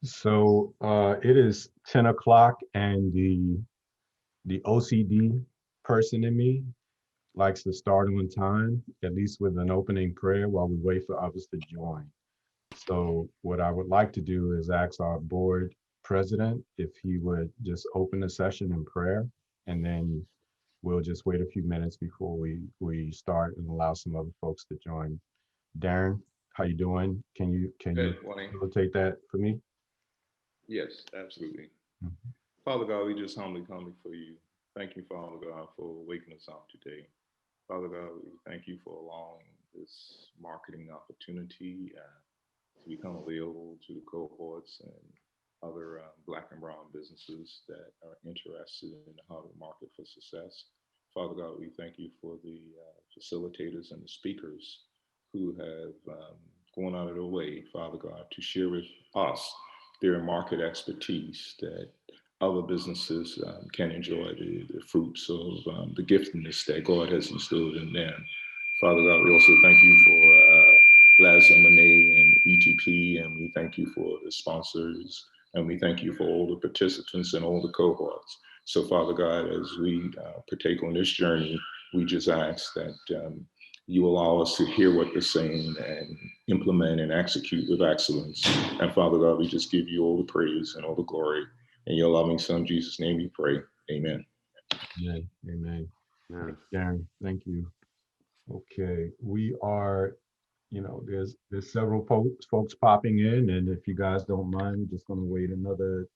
So it is 10 o'clock, and the OCD person in me likes to start on time, at least with an opening prayer while we wait for others to join. So what I would like to do is ask our board president if he would just open the session in prayer, and then we'll just wait a few minutes before we start and allow some other folks to join. Darren, how you doing? Can you Good morning. facilitate that for me? Yes, absolutely. Mhm. Father God, we just humbly come before you. Thank you, Father God, for waking us up today. Father God, we thank you for allowing this marketing opportunity to become available to the cohorts and other black and brown businesses that are interested in how to market for success. Father God, we thank you for the facilitators and the speakers who have gone out of their way, Father God, to share with us their market expertise that other businesses can enjoy the fruits of the giftedness that God has instilled in them. Father God, we also thank you for Lazar Monet and ETP, and we thank you for the sponsors, and we thank you for all the participants and all the cohorts. So, Father God, as we partake on this journey, we just ask that you allow us to hear what you're saying and implement and execute with excellence. And Father God, we just give you all the praise and all the glory. In your loving Son, Jesus' name, we pray. Amen. Amen. Amen. Yeah. Thanks, Darren. Thank you. Okay, we are, there's several folks popping in, and if you guys don't mind, we're just going to wait another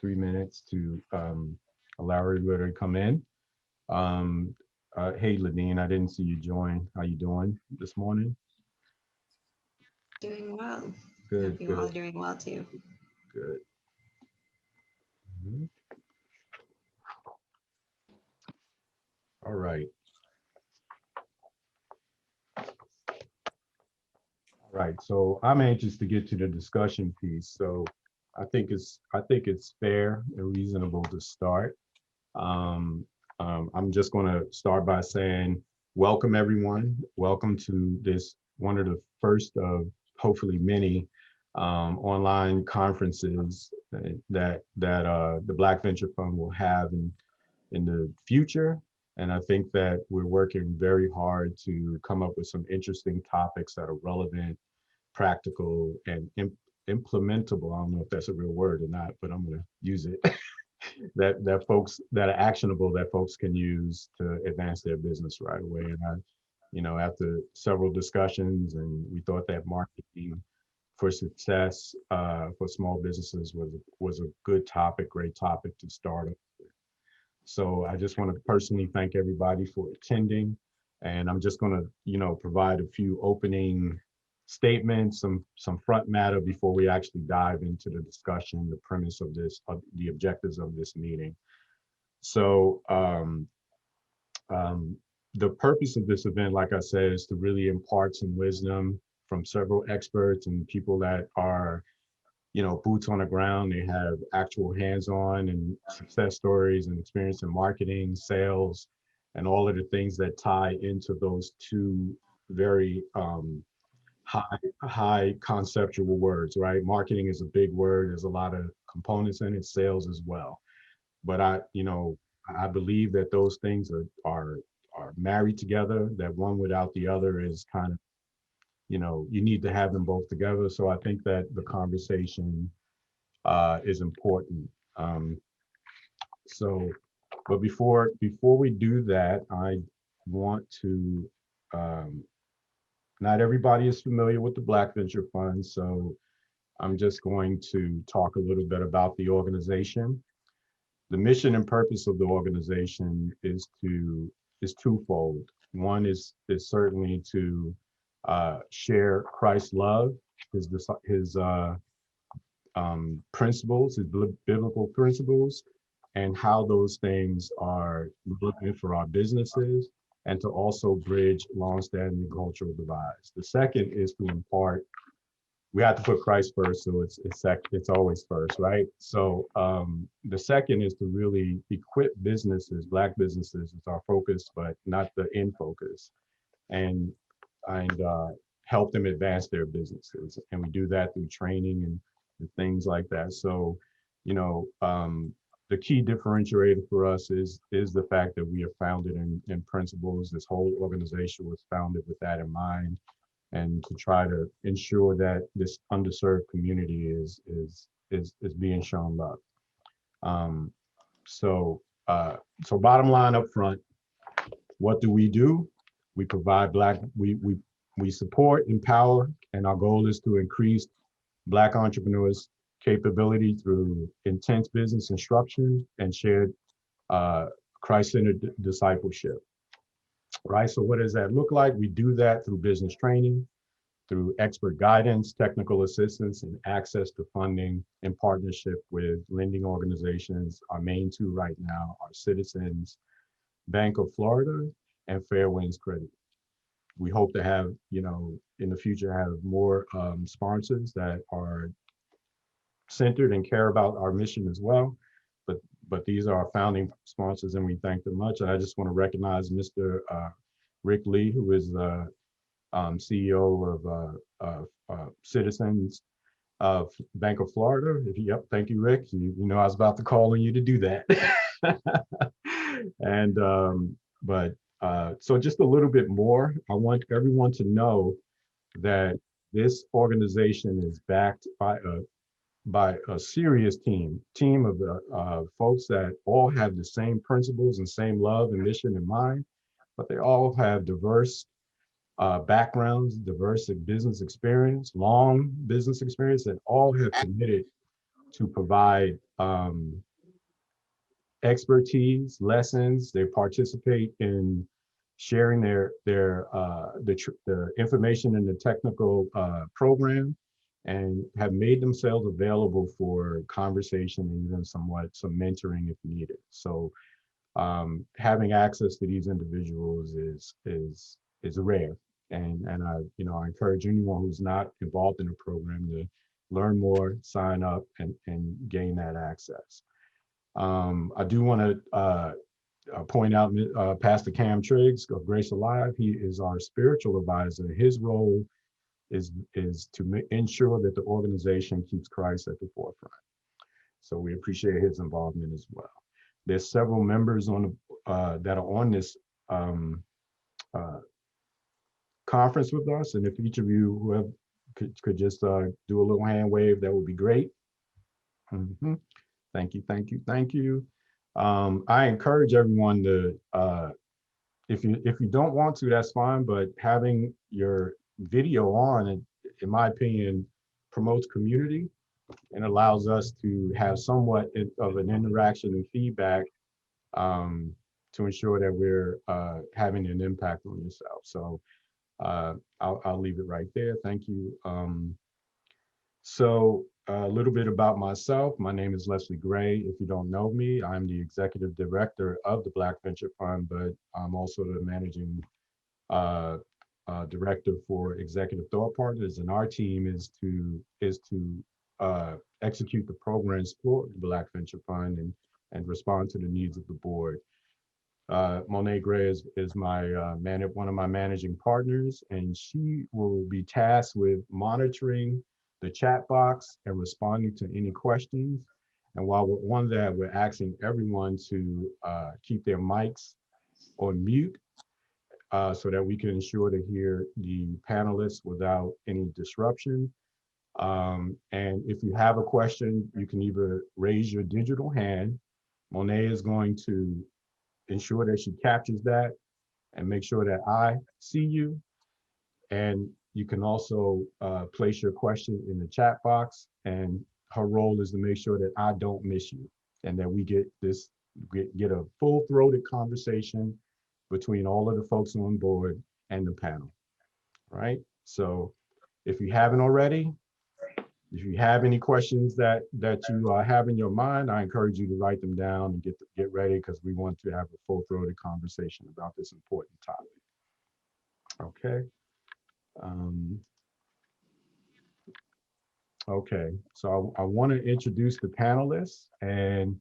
3 minutes to allow everybody to come in. Um, hey, Ladine, I didn't see you join. How you doing this morning? Doing well. Hope Good, you all good, are doing well too. good. Mhm. All right, all right. So I'm anxious to get to the discussion piece. So I think it's fair and reasonable to start. Um, I'm just going to start by saying, welcome everyone. Welcome to this one of the first of hopefully many online conferences that the Black Venture Fund will have in the future. And I think that we're working very hard to come up with some interesting topics that are relevant, practical, and implementable. I don't know if that's a real word or not, but I'm going to use it. That are actionable that folks can use to advance their business right away. And after several discussions, and we thought that marketing for success for small businesses was a good topic, great topic to start. So I just want to personally thank everybody for attending. And I'm just going to, provide a few opening statements, some front matter before we actually dive into the discussion, the premise of this, of the objectives of this meeting. So um, the purpose of this event, like I said, is to really impart some wisdom from several experts and people that are, boots on the ground. They have actual hands-on and success stories and experience in marketing, sales, and all of the things that tie into those two very high conceptual words, right? Marketing is a big word. There's a lot of components in it, sales as well. But I believe that those things are married together, that one without the other is kind of, you need to have them both together. So I think that the conversation is important. Um, so, but before we do that, I want to. Um, Not everybody is familiar with the Black Venture Fund, so I'm just going to talk a little bit about the organization. The mission and purpose of the organization is twofold. One is certainly to share Christ's love, his principles, his biblical principles, and how those things are relevant for our businesses, and to also bridge longstanding cultural divides. The second is to impart. We have to put Christ first, so it's always first, right? So the second is to really equip businesses, Black businesses, is our focus, but not the end focus, and and help them advance their businesses. And we do that through training and things like that. So, you know, the key differentiator for us is the fact that we are founded in principles. This whole organization was founded with that in mind, and to try to ensure that this underserved community is being shown love. Um, so so bottom line up front, what do? We provide we support, empower, and our goal is to increase Black entrepreneurs' capability through intense business instruction and shared Christ-centered discipleship. Right. So what does that look like? We do that through business training, through expert guidance, technical assistance, and access to funding in partnership with lending organizations. Our main two right now are Citizens Bank of Florida and Fairwinds Credit. We hope to have, you know, in the future, have more sponsors that are centered and care about our mission as well. But these are our founding sponsors, and we thank them much. And I just want to recognize Mr. Rick Lee, who is the CEO of Citizens Bank of Florida. Yep, thank you, Rick. You know, I was about to call on you to do that. And but so just a little bit more. I want everyone to know that this organization is backed by a serious team of folks that all have the same principles and same love and mission in mind, but they all have diverse backgrounds, diverse business experience, long business experience, that all have committed to provide expertise, lessons. They participate in sharing the information in the technical program, and have made themselves available for conversation and even somewhat some mentoring if needed. So having access to these individuals is rare, and I, you know, I encourage anyone who's not involved in the program to learn more, sign up, and gain that access. I do want to point out Pastor Cam Triggs of Grace Alive. He is our spiritual advisor. His role is to ensure that the organization keeps Christ at the forefront. So we appreciate his involvement as well. There's several members on that are on this uh, conference with us, and if each of you who have could just do a little hand wave, that would be great. Mm-hmm. Thank you, thank you, thank you. I encourage everyone to, if you don't want to, that's fine. But having your video on, in my opinion, promotes community and allows us to have somewhat of an interaction and feedback um, to ensure that we're having an impact on yourself. So I'll leave it right there. Thank you. So a little bit about myself. My name is Leslie Gray. If you don't know me, I'm the executive director of the Black Venture Fund, but I'm also the managing uh, director for Executive Thought Partners, and our team is to execute the programs for the Black Venture Fund and respond to the needs of the board. Monet Gray is my one of my managing partners, and she will be tasked with monitoring the chat box and responding to any questions. And while we're on that, we're asking everyone to keep their mics on mute so that we can ensure to hear the panelists without any disruption. And if you have a question, you can either raise your digital hand. Monet is going to ensure that she captures that and make sure that I see you. And you can also place your question in the chat box. And her role is to make sure that I don't miss you and that we get a full-throated conversation between all of the folks on board and the panel, right? So if you haven't already, if you have any questions that you have in your mind, I encourage you to write them down and get ready, because we want to have a full-throated conversation about this important topic. Okay. Um, okay. So I want to introduce the panelists, and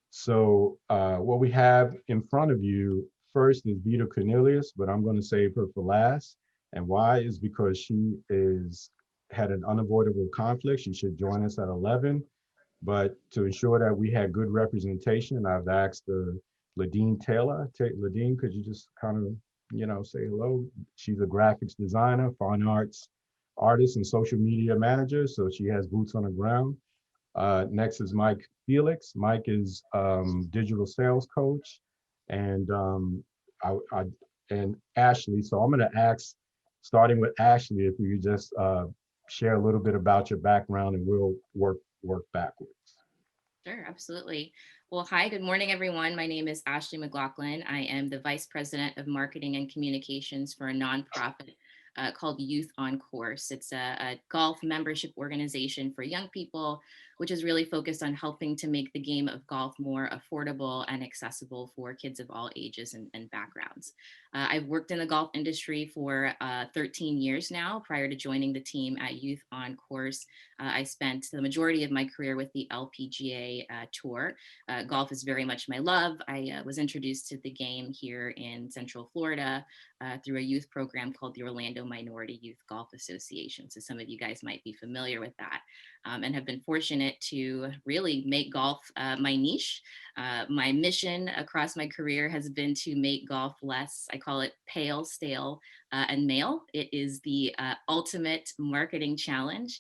so what we have in front of you first is Vita Cornelius, but I'm going to save her for last. And why is because she is had an unavoidable conflict. She should join us at 11. But to ensure that we had good representation, I've asked Ladine Taylor. Ladine, could you just kind of, say hello? She's a graphics designer, fine arts artist, and social media manager. So she has boots on the ground. Next is Mike Felix. Mike is digital sales coach, and I and Ashley. So I'm going to ask, starting with Ashley, if you could just share a little bit about your background, and we'll work backwards. Sure, absolutely. Well, hi, good morning, everyone. My name is Ashley McLaughlin. I am the Vice President of Marketing and Communications for a nonprofit called Youth on Course. It's a golf membership organization for young people, which is really focused on helping to make the game of golf more affordable and accessible for kids of all ages and backgrounds. I've worked in the golf industry for 13 years now. Prior to joining the team at Youth on Course, I spent the majority of my career with the LPGA Tour. Golf is very much my love. I was introduced to the game here in Central Florida through a youth program called the Orlando Minority Youth Golf Association. So some of you guys might be familiar with that, and have been fortunate to really make golf my niche. My mission across my career has been to make golf less, I call it pale, stale, and male. It is the ultimate marketing challenge.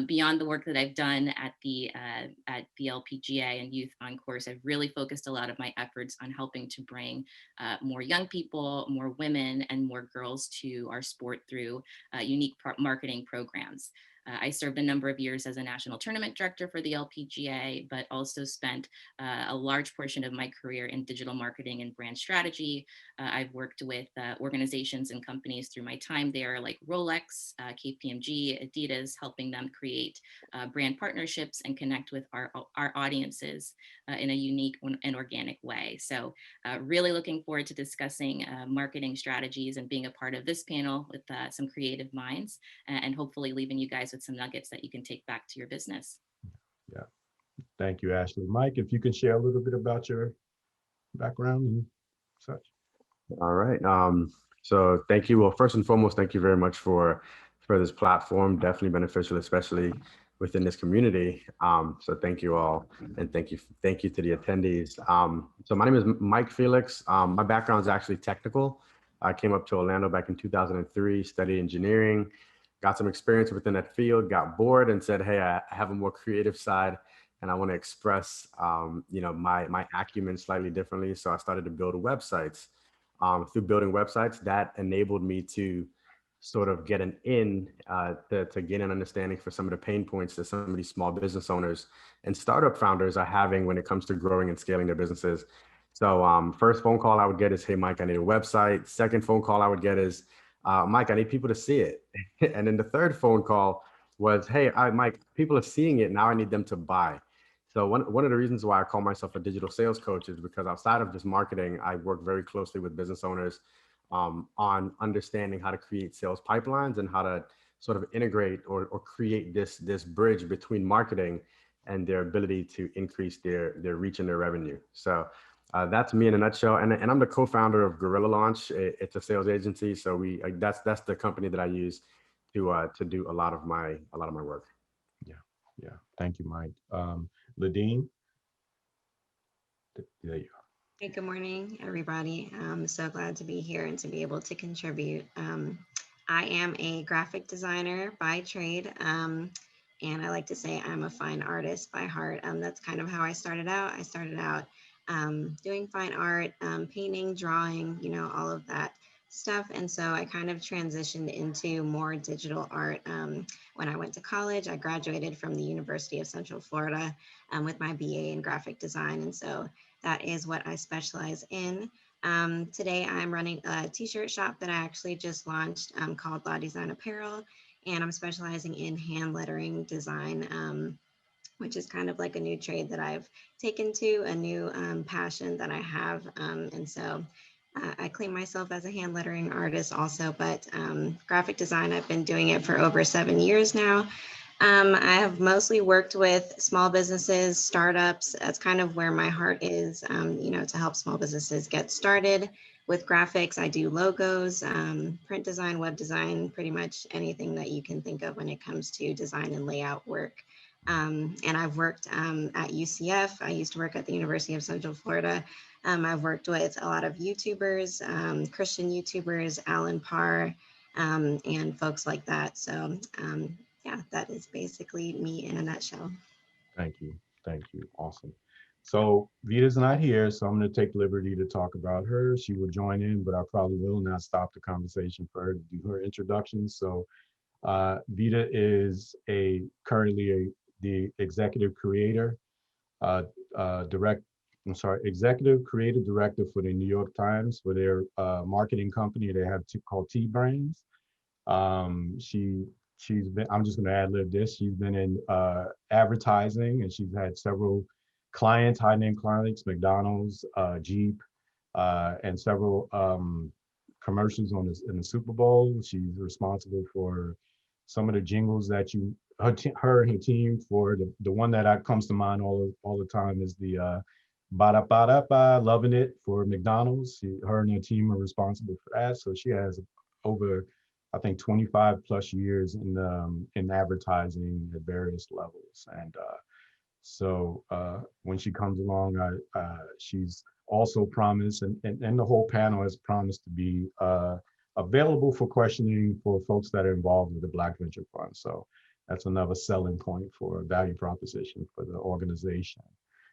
Beyond the work that I've done at the LPGA and Youth on Course, I've really focused a lot of my efforts on helping to bring more young people, more women, and more girls to our sport through unique marketing programs. I served a number of years as a national tournament director for the LPGA, but also spent a large portion of my career in digital marketing and brand strategy. I've worked with organizations and companies through my time there, like Rolex, KPMG, Adidas, helping them create brand partnerships and connect with our audiences in a unique and organic way. So really looking forward to discussing marketing strategies and being a part of this panel with some creative minds, and hopefully leaving you guys with some nuggets that you can take back to your business. Yeah, thank you, Ashley. Mike, if you can share a little bit about your background and such. All right. So thank you. Well, first and foremost, thank you very much for this platform. Definitely beneficial, especially within this community. So thank you all, and thank you to the attendees. So my name is Mike Felix. My background is actually technical. I came up to Orlando back in 2003, studied engineering, got some experience within that field, got bored, and said, hey, I have a more creative side, and I want to express, my acumen slightly differently. So I started to build websites. Through building websites, that enabled me to sort of get to gain an understanding for some of the pain points that some of these small business owners and startup founders are having when it comes to growing and scaling their businesses. So first phone call I would get is, hey, Mike, I need a website. Second phone call I would get is, Mike, I need people to see it. And then the third phone call was, hey, Mike, people are seeing it. Now I need them to buy. So one of the reasons why I call myself a digital sales coach is because outside of just marketing, I work very closely with business owners on understanding how to create sales pipelines and how to sort of integrate or create this bridge between marketing and their ability to increase their reach and their revenue. So that's me in a nutshell. And I'm the co-founder of Gorilla Launch. It's a sales agency. So that's the company that I use to do a lot of my work. Yeah. Thank you, Mike. Ladine, there you are. Hey, good morning, everybody. I'm so glad to be here and to be able to contribute. I am a graphic designer by trade, and I like to say I'm a fine artist by heart. That's kind of how I started out. I started out doing fine art, painting, drawing, all of that stuff. And so I kind of transitioned into more digital art. When I went to college, I graduated from the University of Central Florida with my BA in graphic design. And so that is what I specialize in. Today, I'm running a t-shirt shop that I actually just launched called Law Design Apparel. And I'm specializing in hand lettering design, which is kind of like a new trade that I've taken to, a new passion that I have. And so I claim myself as a hand lettering artist also, but graphic design, I've been doing it for over 7 years now. I have mostly worked with small businesses, startups. That's kind of where my heart is, to help small businesses get started with graphics, I do logos, print design, web design, pretty much anything that you can think of when it comes to design and layout work. And I've worked at UCF. I used to work at the University of Central Florida. I've worked with a lot of YouTubers, Christian YouTubers, Alan Parr, and folks like that. So yeah, that is basically me in a nutshell. Thank you. Thank you. Awesome. So Vita's not here, so I'm going to take liberty to talk about her. She will join in, but I probably will not stop the conversation for her to do her introduction. So Vita is the executive creator, uh, executive creative director for the New York Times for their marketing company they have called T Brains. She's been, I'm just going to ad lib this. She's been in advertising, and she's had several clients, high name clients, McDonald's, Jeep, and several commercials in the Super Bowl. She's responsible for some of the jingles that her and her team for the one that comes to mind all the time is the ba da ba da ba, loving it for McDonald's. Her and her team are responsible for that. So she has over, I think, 25 plus years in advertising at various levels. And so when she comes along, she's also promised, and the whole panel has promised to be available for questioning for folks that are involved with the Black Venture Fund. So that's another selling point for a value proposition for the organization.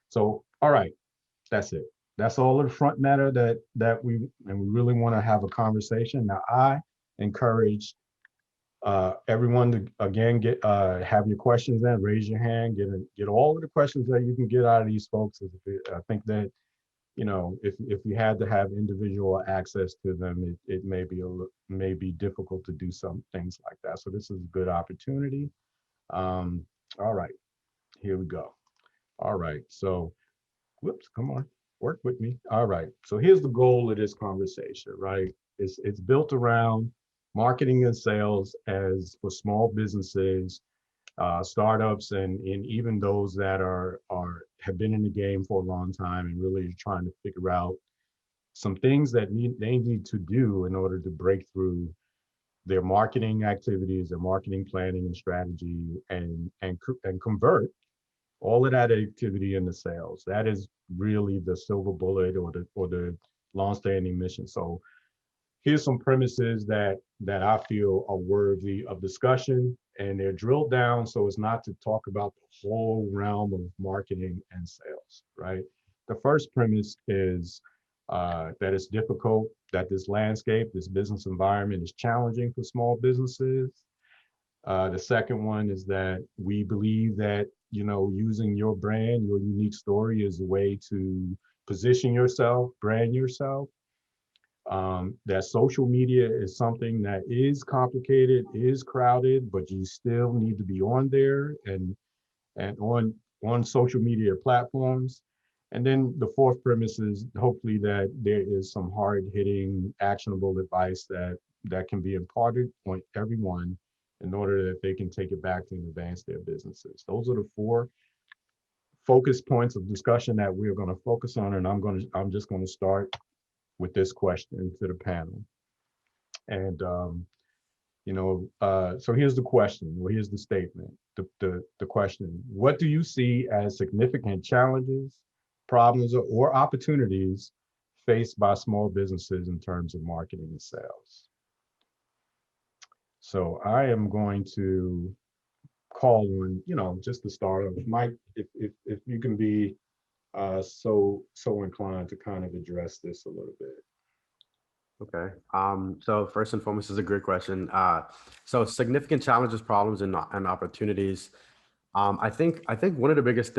So, all right, that's it. That's all of the front matter that we really want to have a conversation. Now, I encourage everyone to again have your questions in, raise your hand, get all of the questions that you can get out of these folks. I think that, you know, if you had to have individual access to them, it may be difficult to do some things like that. So this is a good opportunity. All right, here we go. All right, so whoops, come on, work with me. All right, so here's the goal of this conversation, right? It's built around marketing and sales as for small businesses, startups, and even those that have been in the game for a long time and really trying to figure out some things that they need to do in order to break through their marketing activities, their marketing planning and strategy, and convert all of that activity into sales. That is really the silver bullet or the long-standing mission. So here's some premises that I feel are worthy of discussion, and they're drilled down so as not to talk about the whole realm of marketing and sales, right? The first premise is that it's difficult, that this landscape, this business environment is challenging for small businesses. The second one is that we believe that, you know, using your brand, your unique story is a way to position yourself, brand yourself. That social media is something that is complicated, is crowded, but you still need to be on there and on social media platforms. And then the fourth premise is hopefully that there is some hard-hitting, actionable advice that can be imparted on everyone in order that they can take it back to advance their businesses. Those are the four focus points of discussion that we're going to focus on, and I'm just going to start with this question to the panel. And so here's the question, or here's the statement, the question: what do you see as significant challenges, problems, or opportunities faced by small businesses in terms of marketing and sales? So I am going to call on, just to start off, Mike, if you can be so inclined to kind of address this a little bit. Okay. So first and foremost, is a great question. So significant challenges, problems, and opportunities. I think one of the biggest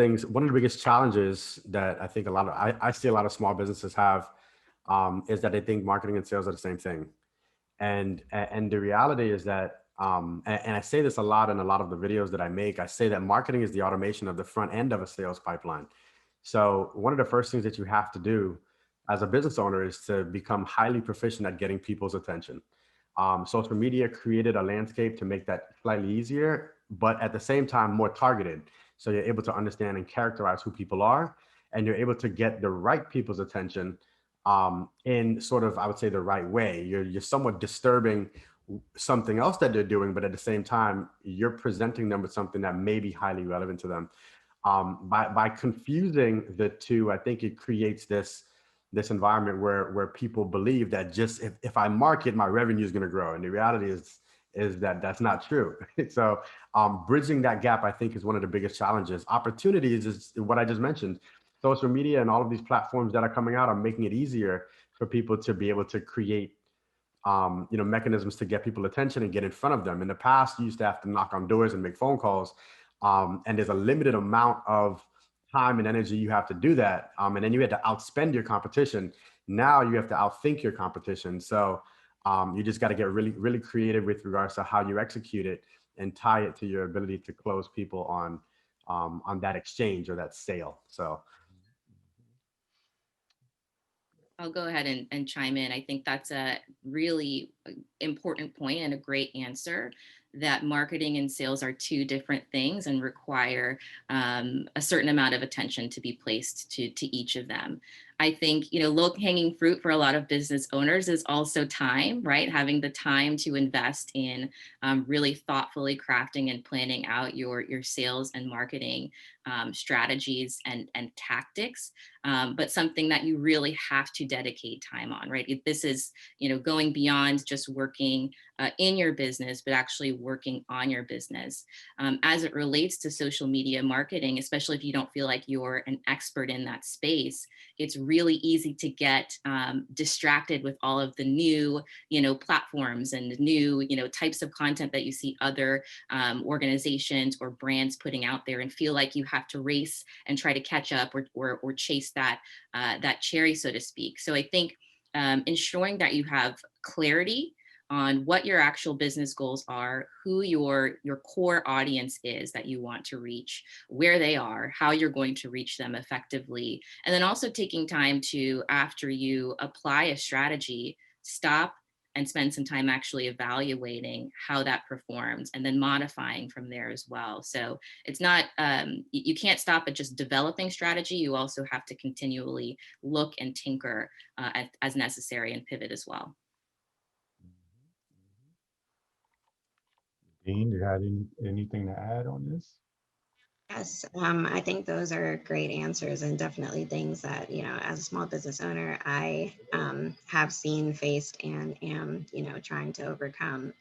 challenges that I think I see a lot of small businesses have is that they think marketing and sales are the same thing. And the reality is that, and I say this a lot in a lot of the videos that I make, I say that marketing is the automation of the front end of a sales pipeline. So one of the first things that you have to do as a business owner is to become highly proficient at getting people's attention. Social media created a landscape to make that slightly easier, but at the same time, more targeted. So you're able to understand and characterize who people are, and you're able to get the right people's attention in sort of, I would say, the right way. You're somewhat disturbing something else that they're doing, but at the same time, you're presenting them with something that may be highly relevant to them. By confusing the two, I think it creates this environment where people believe that just if I market, my revenue is going to grow, and the reality is that that's not true. So bridging that gap, I think, is one of the biggest challenges. Opportunities is what I just mentioned. Social media and all of these platforms that are coming out are making it easier for people to be able to create mechanisms to get people attention and get in front of them. In the past, you used to have to knock on doors and make phone calls. And there's a limited amount of time and energy you have to do that. And then you had to outspend your competition. Now you have to outthink your competition. So you just got to get really, really creative with regards to how you execute it and tie it to your ability to close people on that exchange or that sale. So I'll go ahead and chime in. I think that's a really important point and a great answer, that marketing and sales are two different things and require a certain amount of attention to be placed to each of them. I think, low hanging fruit for a lot of business owners is also time, right? Having the time to invest in really thoughtfully crafting and planning out your sales and marketing strategies and tactics, but something that you really have to dedicate time on, right? This is, going beyond just working in your business, but actually working on your business. As it relates to social media marketing, especially if you don't feel like you're an expert in that space, it's really easy to get distracted with all of the new, platforms and new, types of content that you see other organizations or brands putting out there, and feel like you have to race and try to catch up or chase that cherry, so to speak. So I think ensuring that you have clarity on what your actual business goals are, who your core audience is that you want to reach, where they are, how you're going to reach them effectively. And then also taking time to, after you apply a strategy, stop and spend some time actually evaluating how that performs and then modifying from there as well. So it's not, you can't stop at just developing strategy. You also have to continually look and tinker as necessary and pivot as well. Dean, do you have anything to add on this? Yes, I think those are great answers, and definitely things that, as a small business owner, I have seen, faced, and am, trying to overcome.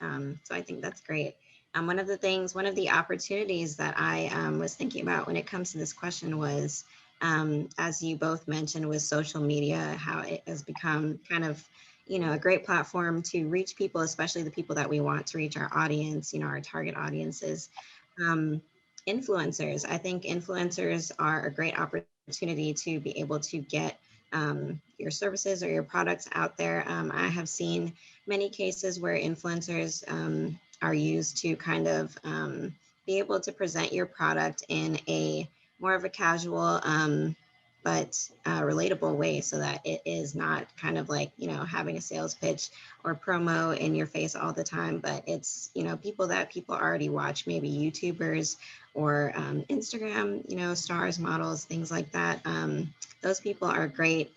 So I think that's great. One of the opportunities that I was thinking about when it comes to this question was, as you both mentioned, with social media, how it has become kind of, a great platform to reach people, especially the people that we want to reach, our audience, our target audiences. Influencers. I think influencers are a great opportunity to be able to get your services or your products out there. I have seen many cases where influencers are used to kind of be able to present your product in a more of a casual but relatable way, so that it is not kind of like, having a sales pitch or promo in your face all the time, but it's, people that people already watch, maybe YouTubers or Instagram, stars, models, things like that. Those people are great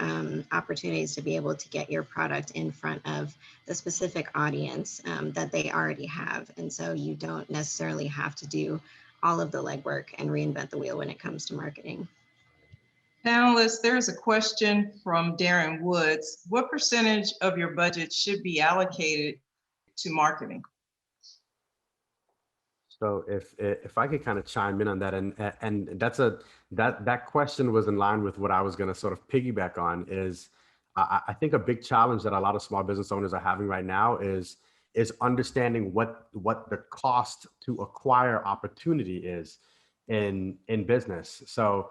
opportunities to be able to get your product in front of the specific audience that they already have. And so you don't necessarily have to do all of the legwork and reinvent the wheel when it comes to marketing. Panelists, there's a question from Darren Woods. What percentage of your budget should be allocated to marketing? So if I could kind of chime in on that, and that question was in line with what I was going to sort of piggyback on, is I think a big challenge that a lot of small business owners are having right now is understanding what the cost to acquire opportunity is in business. So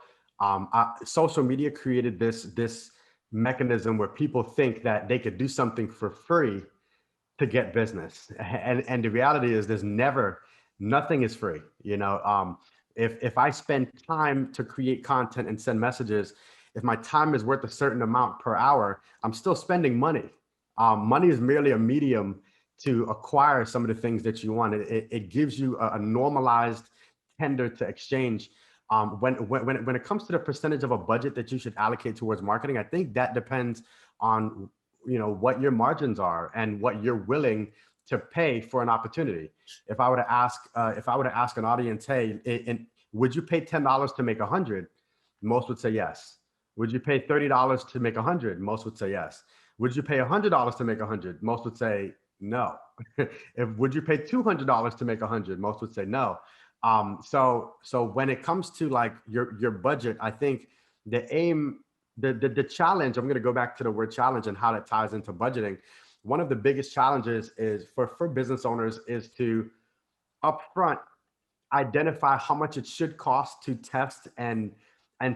social media created this mechanism where people think that they could do something for free to get business, and the reality is nothing is free. If I spend time to create content and send messages, if my time is worth a certain amount per hour, I'm still spending money. Money is merely a medium to acquire some of the things that you want. It gives you a normalized tender to exchange. When it comes to the percentage of a budget that you should allocate towards marketing, I think that depends on, what your margins are and what you're willing to pay for an opportunity. If I were to ask an audience, hey, would you pay $10 to make 100? Most would say yes. Would you pay $30 to make 100? Most would say yes. Would you pay $100 to make 100? Most would say no. Would you pay $200 to make 100? Most would say no. So when it comes to like your budget, I think the challenge, I'm going to go back to the word challenge and how that ties into budgeting. One of the biggest challenges is for business owners is to upfront identify how much it should cost to test and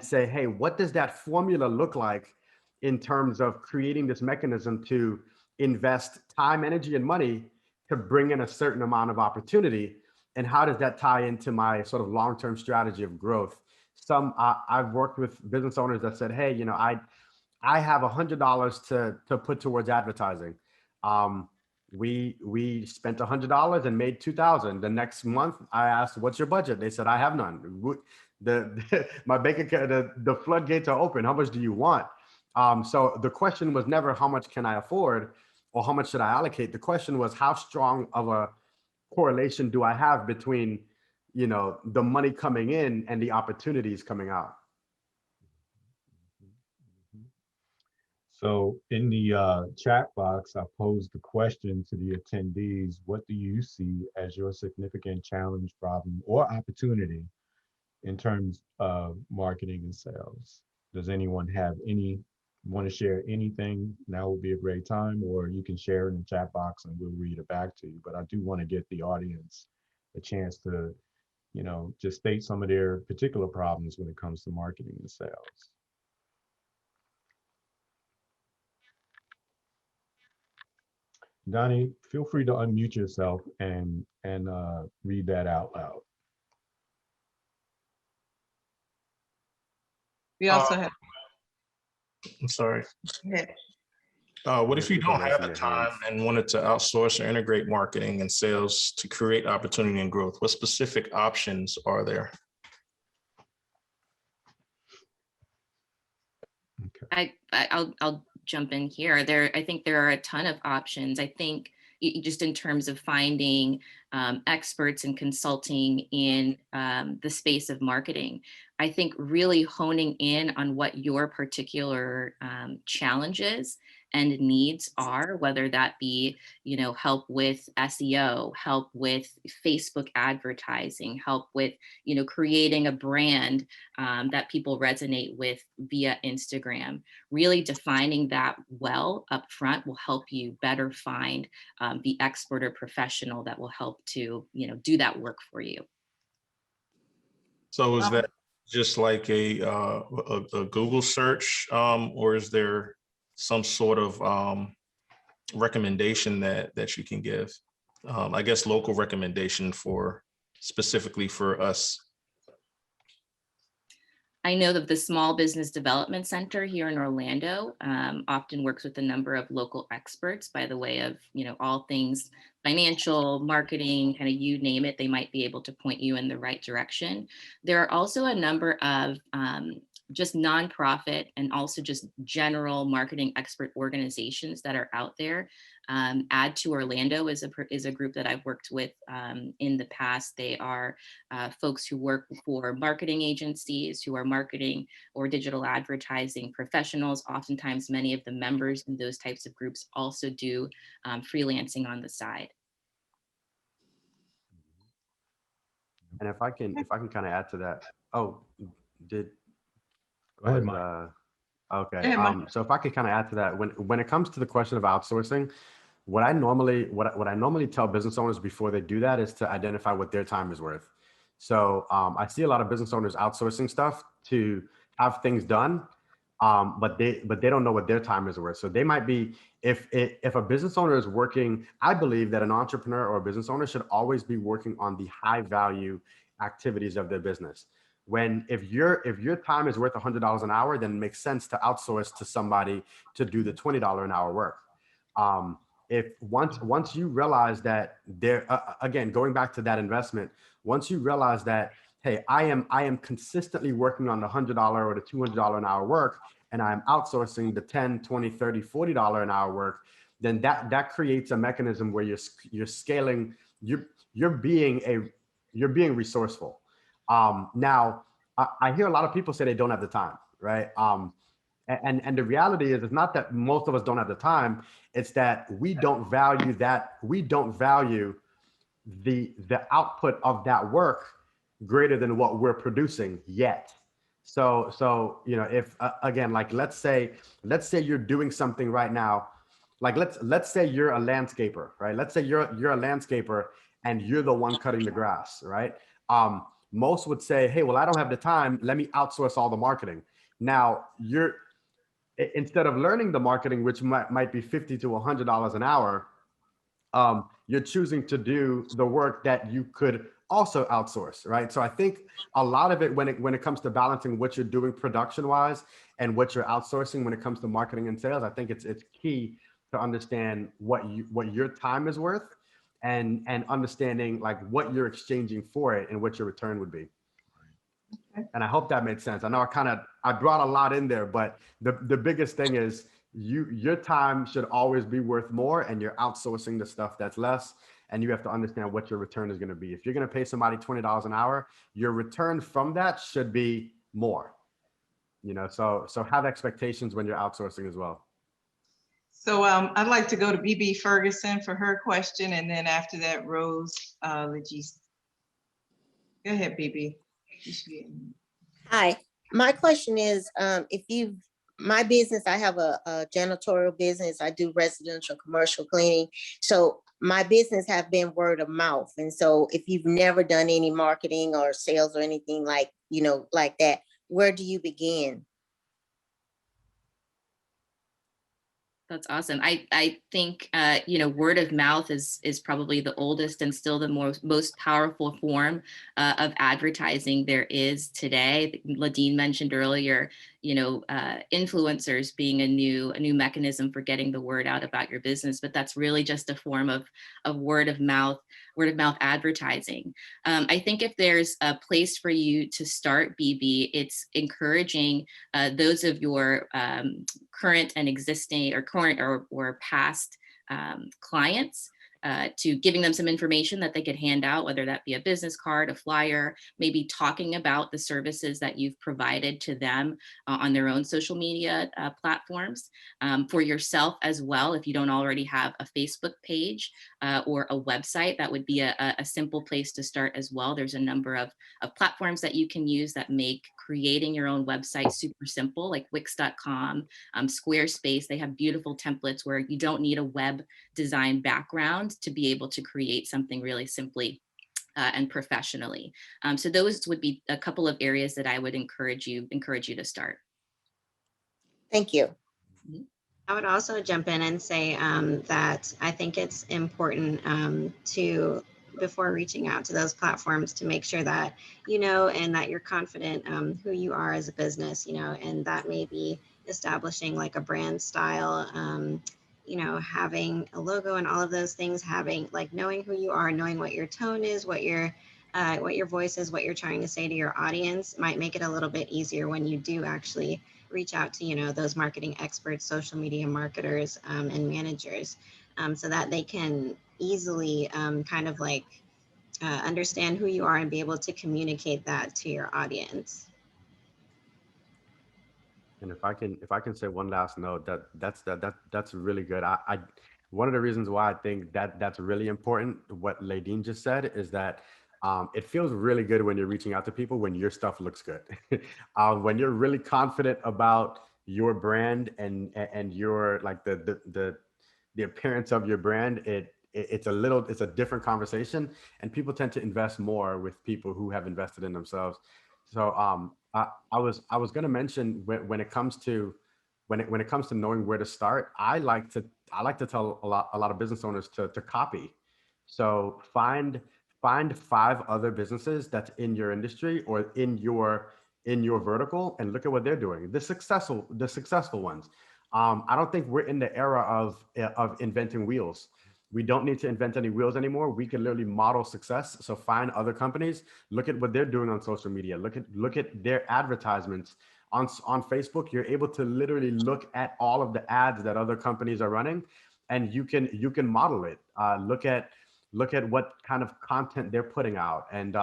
say, hey, what does that formula look like in terms of creating this mechanism to invest time, energy, and money to bring in a certain amount of opportunity? And how does that tie into my sort of long-term strategy of growth? I've worked with business owners that said, hey, I have $100 to put towards advertising. We spent $100 and made 2,000. The next month I asked, what's your budget? They said, I have none. My bank account, the floodgates are open. How much do you want? So the question was never how much can I afford or how much should I allocate? The question was how strong of a correlation do I have between, the money coming in and the opportunities coming out? So in the chat box, I posed the question to the attendees: what do you see as your significant challenge, problem, or opportunity in terms of marketing and sales? Does anyone want to share anything? Now would be a great time, or you can share in the chat box and we'll read it back to you. But I do want to get the audience a chance to, just state some of their particular problems when it comes to marketing and sales. Donnie, feel free to unmute yourself and read that out loud. We also have, I'm sorry. go ahead. What if you People don't have raising the their hands. time and wanted to outsource or integrate marketing and sales to create opportunity and growth? What specific options are there? Okay. I'll jump in here. I think there are a ton of options. I think just in terms of finding experts and consulting in the space of marketing, I think really honing in on what your particular challenges and needs are, whether that be, help with SEO, help with Facebook advertising, help with, creating a brand that people resonate with via Instagram. Really defining that well up front will help you better find the expert or professional that will help to, do that work for you. So is that just like a Google search, or is there some sort of recommendation that you can give? I guess local recommendation specifically for us. I know that the Small Business Development Center here in Orlando often works with a number of local experts by the way of, all things financial, marketing, kind of you name it, they might be able to point you in the right direction. There are also a number of just nonprofit and also just general marketing expert organizations that are out there. Add to Orlando is a group that I've worked with in the past. They are folks who work for marketing agencies, who are marketing or digital advertising professionals. Oftentimes, many of the members in those types of groups also do freelancing on the side. And if I can kind of add to that. Oh, Go ahead, Mike. Okay. Go ahead, Mike. So if I could kind of add to that, when it comes to the question of outsourcing, what I normally tell business owners before they do that is to identify what their time is worth. So I see a lot of business owners outsourcing stuff to have things done, but they don't know what their time is worth. So they might be, if a business owner is working, I believe that an entrepreneur or a business owner should always be working on the high value activities of their business. If your time is worth $100 an hour, then it makes sense to outsource to somebody to do the $20 an hour work. If once you realize that again, going back to that investment, once you realize that, hey, I am consistently working on the $100 or the $200 an hour work, and I'm outsourcing the 10, 20, 30, $40 an hour work, then that creates a mechanism where you're scaling, you're being resourceful. Now I hear a lot of people say they don't have the time, right? And the reality is, it's not that most of us don't have the time, it's that we don't value the output of that work greater than what we're producing yet. So if again, like let's say you're doing something right now, like let's say you're a landscaper, right? Let's say you're a landscaper and you're the one cutting the grass, right? Most would say, hey, well, I don't have the time, let me outsource all the marketing. Now instead of learning the marketing, which might be $50 to $100 an hour, you're choosing to do the work that you could also outsource, right? So I think a lot of it, when it comes to balancing what you're doing production wise and what you're outsourcing when it comes to marketing and sales, I think it's key to understand what your time is worth, and understanding like what you're exchanging for it and what your return would be. Okay. And I hope that made sense. I know I brought a lot in there, but the biggest thing is your time should always be worth more, and you're outsourcing the stuff that's less. And you have to understand what your return is going to be. If you're going to pay somebody $20 an hour, your return from that should be more. So have expectations when you're outsourcing as well. So I'd like to go to BB Ferguson for her question, and then after that, Rose Legis. Go ahead, BB. Hi, my question is, my business, I have a janitorial business. I do residential commercial cleaning. So my business have been word of mouth. And so if you've never done any marketing or sales or anything like that, where do you begin? That's awesome. I think word of mouth is probably the oldest and still the most powerful form of advertising there is today. Ladine mentioned earlier, influencers being a new mechanism for getting the word out about your business, but that's really just a form of word of mouth advertising. I think if there's a place for you to start, BB, it's encouraging those of your current and existing or current or past clients to giving them some information that they could hand out, whether that be a business card, a flyer, maybe talking about the services that you've provided to them on their own social media platforms. For yourself as well, if you don't already have a Facebook page or a website, that would be a simple place to start as well. There's a number of platforms that you can use that make creating your own website super simple, like Wix.com, Squarespace. They have beautiful templates where you don't need a web design background to be able to create something really simply and professionally. So those would be a couple of areas that I would encourage you to start. Thank you. I would also jump in and say that I think it's important to, before reaching out to those platforms, to make sure that and that you're confident who you are as a business, and that may be establishing like a brand style, having a logo and all of those things, having like knowing who you are, knowing what your tone is, what your voice is, what you're trying to say to your audience might make it a little bit easier when you do actually reach out to, those marketing experts, social media marketers, and managers, so that they can easily kind of like understand who you are and be able to communicate that to your audience. And if I can say one last note, that's really good. I one of the reasons why I think that's really important, what Ladine just said, is that it feels really good when you're reaching out to people when your stuff looks good. When you're really confident about your brand and your like the appearance of your brand, it's a different conversation, and people tend to invest more with people who have invested in themselves. So I was going to mention when it comes to knowing where to start, I like to tell a lot of business owners to copy. So find 5 other businesses that's in your industry or in your vertical and look at what they're doing. The successful ones. I don't think we're in the era of inventing wheels. We don't need to invent any wheels anymore. We can literally model success. So find other companies, look at what they're doing on social media, look at their advertisements on Facebook, you're able to literally look at all of the ads that other companies are running, and you can model it. Look at what kind of content they're putting out, and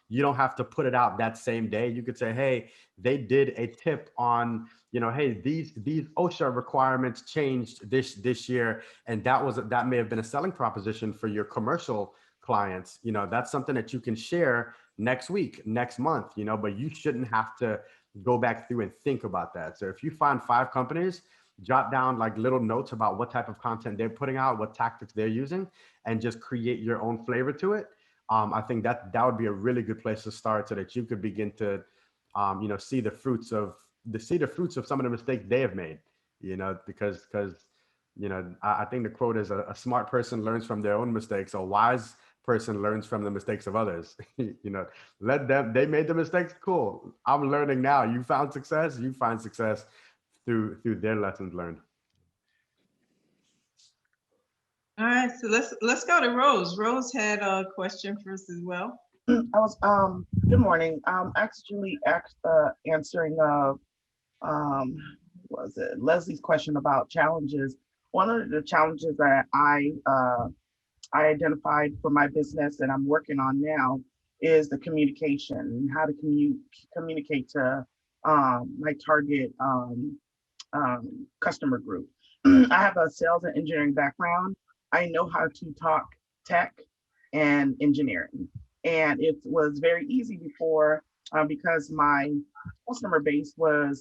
you don't have to put it out that same day. You could say, hey, they did a tip on, hey, these OSHA requirements changed this year, and that may have been a selling proposition for your commercial clients. That's something that you can share next week, next month, but you shouldn't have to go back through and think about that. So if you find 5 companies, jot down like little notes about what type of content they're putting out, what tactics they're using, and just create your own flavor to it. I think that would be a really good place to start, so that you could begin to, see the fruits of some of the mistakes they have made. Because I think the quote is a smart person learns from their own mistakes. A wise person learns from the mistakes of others. Let them. They made the mistakes. Cool. I'm learning now. You found success. You find success through their lessons learned. All right, so let's go to Rose. Rose had a question for us as well. Good morning. Actually answering was it Leslie's question about challenges. One of the challenges that I identified for my business and I'm working on now is the communication, how to communicate to my target customer group. I have a sales and engineering background. I know how to talk tech and engineering. And it was very easy before because my customer base were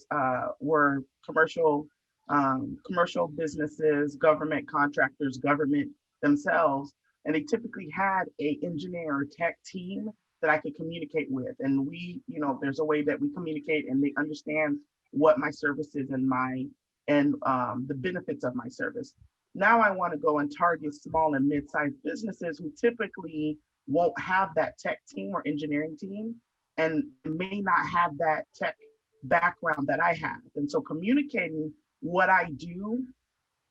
commercial businesses, government contractors, government themselves, and they typically had a engineer or tech team that I could communicate with. And there's a way that we communicate, and they understand what my service is and the benefits of my service. Now I want to go and target small and mid-sized businesses who typically won't have that tech team or engineering team and may not have that tech background that I have. And so communicating what I do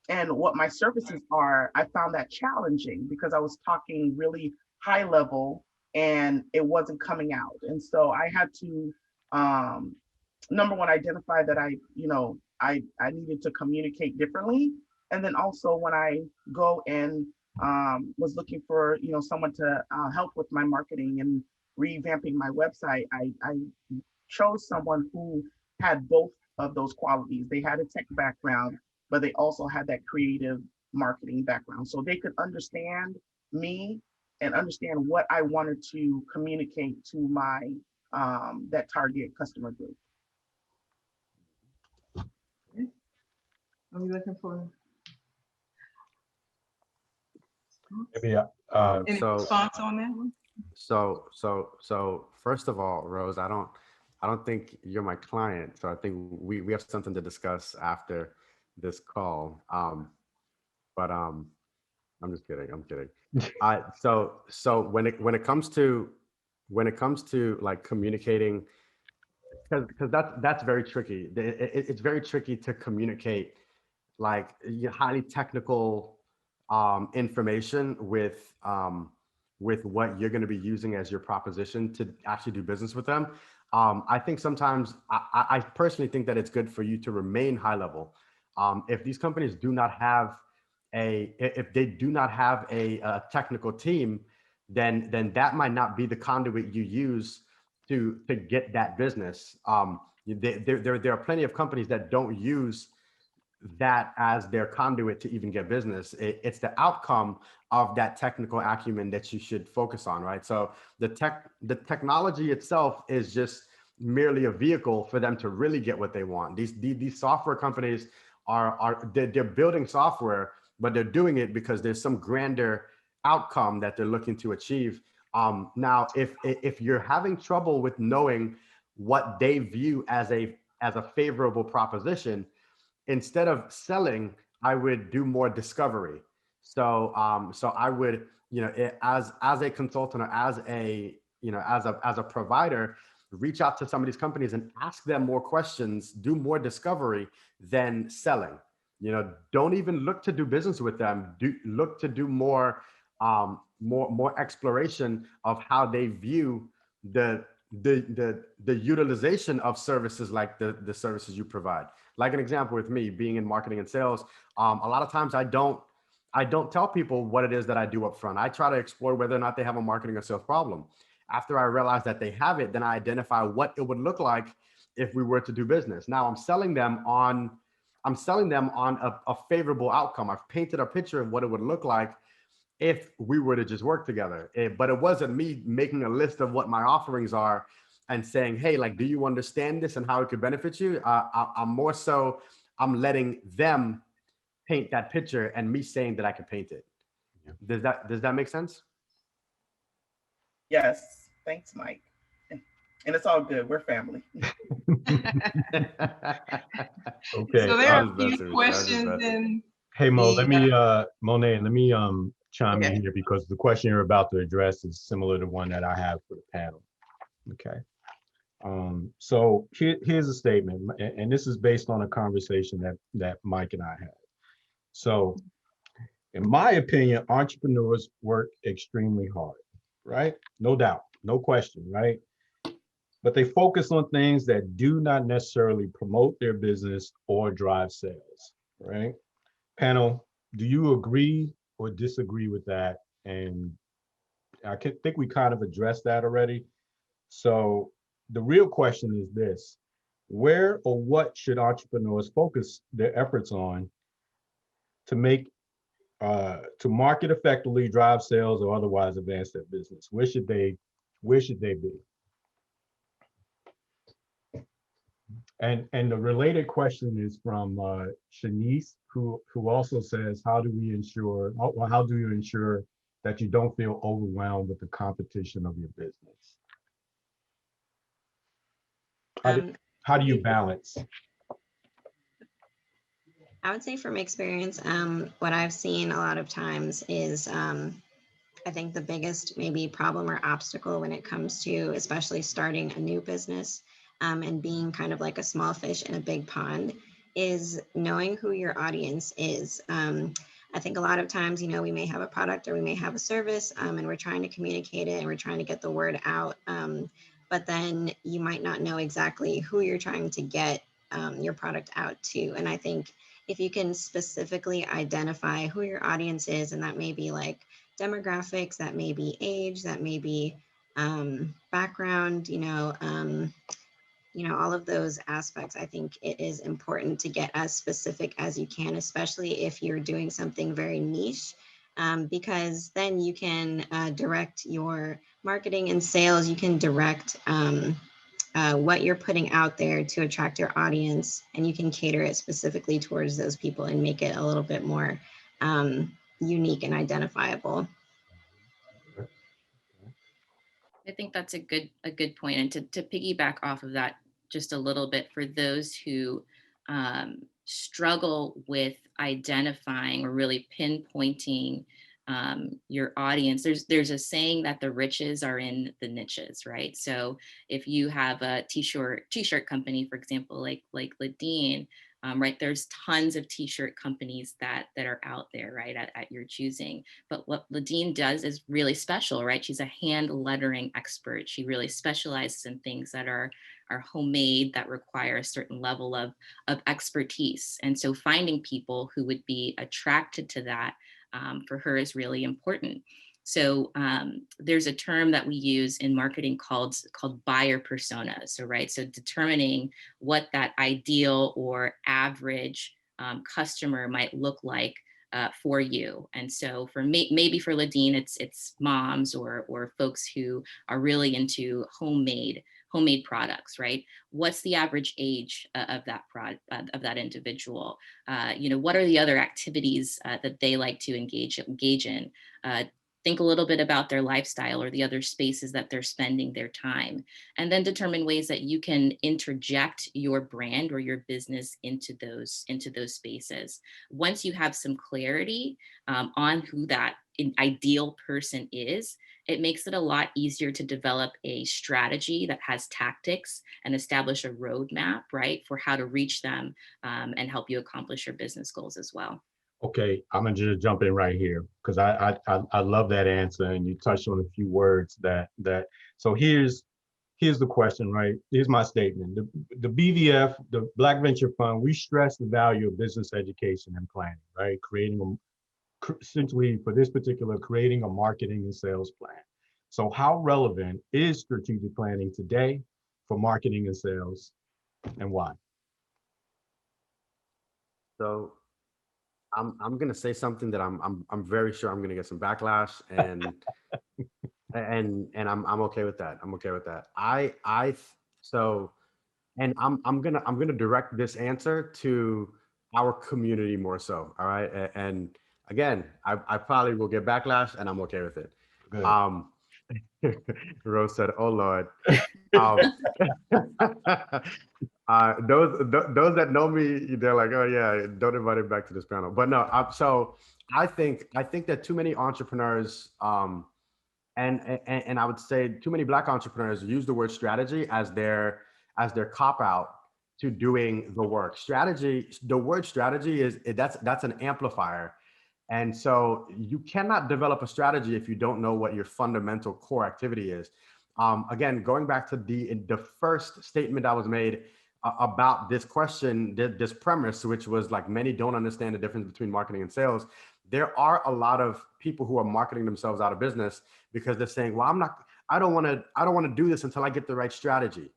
and what my services are, I found that challenging because I was talking really high level and it wasn't coming out. And so I had to, number one, identify that I needed to communicate differently. And then also when I go and was looking for, someone to help with my marketing and revamping my website, I chose someone who had both of those qualities. They had a tech background, but they also had that creative marketing background. So they could understand me and understand what I wanted to communicate to my that target customer group. Are we looking for Maybe any response on that one? So first of all, Rose, I don't think you're my client. So I think we have something to discuss after this call. But I'm just kidding. I'm kidding. So when it comes to like communicating, because that's very tricky. It's very tricky to communicate like highly technical information with what you're going to be using as your proposition to actually do business with them. I think sometimes I personally think that it's good for you to remain high level. If these companies do not have if they do not have a technical team, then that might not be the conduit you use to get that business. There are plenty of companies that don't use that as their conduit to even get business. It's the outcome of that technical acumen that you should focus on, right? So the technology itself is just merely a vehicle for them to really get what they want. These software companies they're building software, but they're doing it because there's some grander outcome that they're looking to achieve. Now, if you're having trouble with knowing what they view as a favorable proposition, instead of selling, I would do more discovery. So I would, as a consultant or as a provider, reach out to some of these companies and ask them more questions, do more discovery than selling. Don't even look to do business with them. Look to do more exploration of how they view the the utilization of services like the services you provide. Like an example with me being in marketing and sales, a lot of times I don't tell people what it is that I do up front. I try to explore whether or not they have a marketing or sales problem. After I realize that they have it, then I identify what it would look like if we were to do business. Now I'm selling them on a favorable outcome. I've painted a picture of what it would look like if we were to just work together. But it wasn't me making a list of what my offerings are and saying, hey, like, do you understand this and how it could benefit you? I'm more so, I'm letting them paint that picture and me saying that I can paint it. Does that make sense? Yes, thanks, Mike. And it's all good. We're family. Okay. So there are a That is few better. questions That is better. in Hey Mo, let the, me Monet, let me chime Okay. in here because the question you're about to address is similar to one that I have for the panel. Okay. So here's a statement, and this is based on a conversation that Mike and I had. So, in my opinion, entrepreneurs work extremely hard, right? No doubt, no question, right? But they focus on things that do not necessarily promote their business or drive sales, right? Panel, do you agree or disagree with that? And think we kind of addressed that already. So the real question is this: where or what should entrepreneurs focus their efforts on to make to market effectively, drive sales, or otherwise advance their business? Where should they be? And the related question is from Shanice, who also says, how do you ensure that you don't feel overwhelmed with the competition of your business? How do you balance? I would say from experience, what I've seen a lot of times is I think the biggest maybe problem or obstacle when it comes to especially starting a new business and being kind of like a small fish in a big pond is knowing who your audience is. I think a lot of times, you know, we may have a product or we may have a service and we're trying to communicate it and we're trying to get the word out. But then you might not know exactly who you're trying to get your product out to. And I think if you can specifically identify who your audience is, and that may be like demographics, that may be age, that may be background, all of those aspects. I think it is important to get as specific as you can, especially if you're doing something very niche, because then you can direct your marketing and sales. You can direct what you're putting out there to attract your audience, and you can cater it specifically towards those people and make it a little bit more unique and identifiable. I think that's a good point. And to piggyback off of that just a little bit, for those who struggle with identifying or really pinpointing your audience, there's a saying that the riches are in the niches, right? So if you have a t-shirt company, for example, like Ladine, right, there's tons of t-shirt companies that are out there, right, at your choosing. But what Ladine does is really special, right? She's a hand lettering expert. She really specializes in things that are homemade, that require a certain level of expertise. And so finding people who would be attracted to that for her is really important. So there's a term that we use in marketing called buyer personas. So right, so determining what that ideal or average customer might look like for you. And so for maybe for Ladine, it's moms or folks who are really into homemade products, right? What's the average age of that individual? What are the other activities that they like to engage in? Think a little bit about their lifestyle or the other spaces that they're spending their time, and then determine ways that you can interject your brand or your business into those spaces. Once you have some clarity on who that ideal person is, it makes it a lot easier to develop a strategy that has tactics and establish a roadmap, right, for how to reach them and help you accomplish your business goals as well. Okay, I'm gonna just jump in right here because I love that answer, and you touched on a few words that so here's here's the question, right? Here's my statement. The BVF, the Black Venture Fund, we stress the value of business education and planning, right? Essentially for this particular, creating a marketing and sales plan. So how relevant is strategic planning today for marketing and sales, and why? So I'm gonna say something that I'm very sure I'm gonna get some backlash, and and I'm okay with that. I'm okay with that. So and I'm gonna direct this answer to our community more so. All right. And again, I probably will get backlash, and I'm okay with it. Good. Rose said, "Oh Lord." Um, those that know me, they're like, "Oh yeah, don't invite him back to this panel." But no, so I think that too many entrepreneurs, and I would say too many Black entrepreneurs use the word strategy as their cop out to doing the work. Strategy, the word strategy that's an amplifier. And so you cannot develop a strategy if you don't know what your fundamental core activity is. Again, going back to the first statement that was made about this question, this premise, which was like many don't understand the difference between marketing and sales. There are a lot of people who are marketing themselves out of business because they're saying, well, I don't want to do this until I get the right strategy.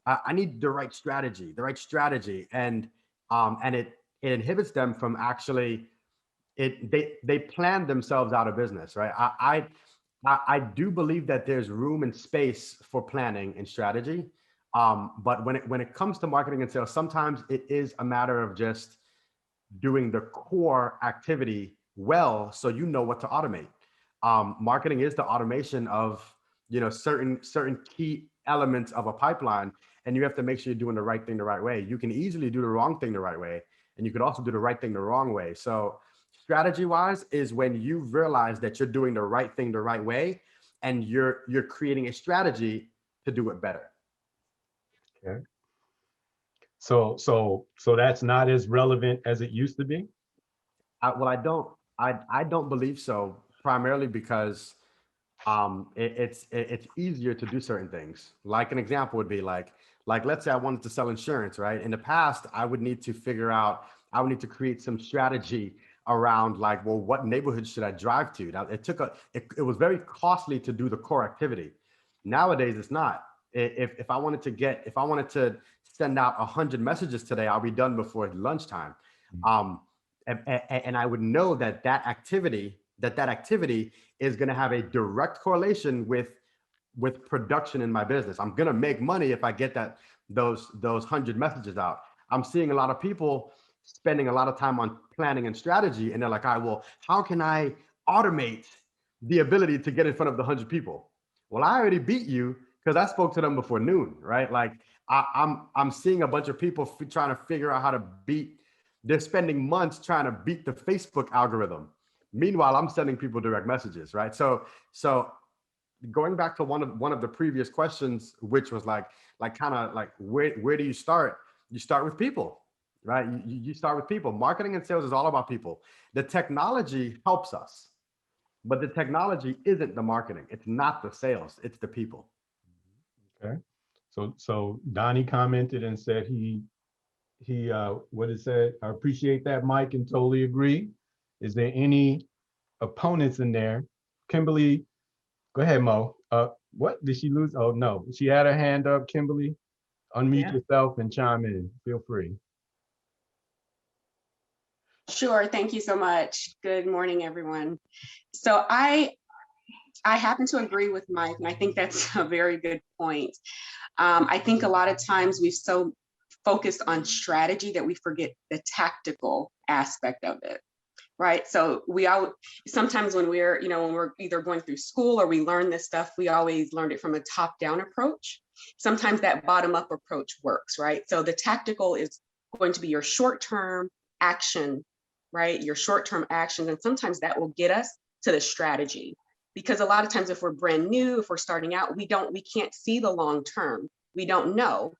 I need the right strategy, and it inhibits them from actually they plan themselves out of business, right? I do believe that there's room and space for planning and strategy, but when it comes to marketing and sales, sometimes it is a matter of just doing the core activity well, so you know what to automate. Marketing is the automation of certain key elements of a pipeline, and you have to make sure you're doing the right thing the right way. You can easily do the wrong thing the right way, and you could also do the right thing the wrong way. So strategy wise is when you realize that you're doing the right thing the right way, and you're creating a strategy to do it better. Okay. So that's not as relevant as it used to be? Well, I don't believe so, primarily because it's easier to do certain things. Like an example would be like let's say I wanted to sell insurance, right? In the past, I would need to create some strategy around like, well, what neighborhood should I drive to? Now, it was very costly to do the core activity. Nowadays, it's not. If I wanted to send out 100 messages today, I'll be done before lunchtime. And I would know that activity is going to have a direct correlation with production in my business. I'm going to make money if I get those 100 messages out. I'm seeing a lot of people spending a lot of time on planning and strategy, and they're like, all right, well, how can I automate the ability to get in front of the 100 people? Well, I already beat you because I spoke to them before noon, right? Like I'm seeing a bunch of people trying to figure out how to beat. They're spending months trying to beat the Facebook algorithm. Meanwhile, I'm sending people direct messages, right? So going back to one of the previous questions, which was like kind of like where do you start? You start with people, right? You start with people. Marketing and sales is all about people. The technology helps us, but the technology isn't the marketing. It's not the sales. It's the people. Okay. So Donnie commented and said he what it said, I appreciate that, Mike, and totally agree. Is there any opponents in there? Kimberly, go ahead, Mo. What did she lose? Oh no, she had her hand up. Kimberly, unmute yourself and chime in. Feel free. Sure, thank you so much. Good morning, everyone. So I happen to agree with Mike, and I think that's a very good point. I think a lot of times we've so focused on strategy that we forget the tactical aspect of it, right? So sometimes when we're either going through school or we learn this stuff, we always learned it from a top-down approach. Sometimes that bottom-up approach works, right? So the tactical is going to be your short-term action, right? Your short-term actions, and sometimes that will get us to the strategy. Because a lot of times if we're brand new, if we're starting out, we can't see the long term. We don't know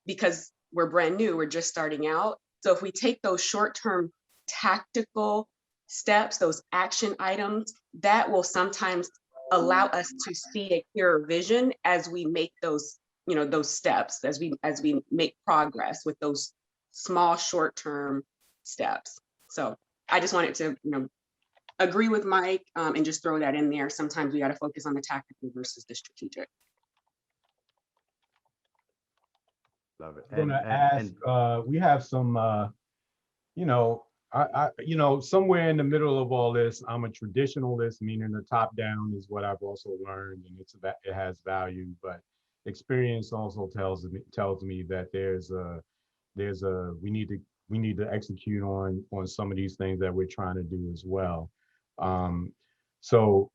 because we're brand new, we're just starting out. So if we take those short-term tactical steps, those action items, that will sometimes allow us to see a clearer vision as we make those those steps as we make progress with those small short-term steps. So I just wanted to, agree with Mike and just throw that in there. Sometimes we got to focus on the tactical versus the strategic. Love it. I'm gonna ask, we have some, somewhere in the middle of all this, I'm a traditionalist, meaning the top down is what I've also learned, and it has value, but experience also tells me that we need to execute on some of these things that we're trying to do as well. So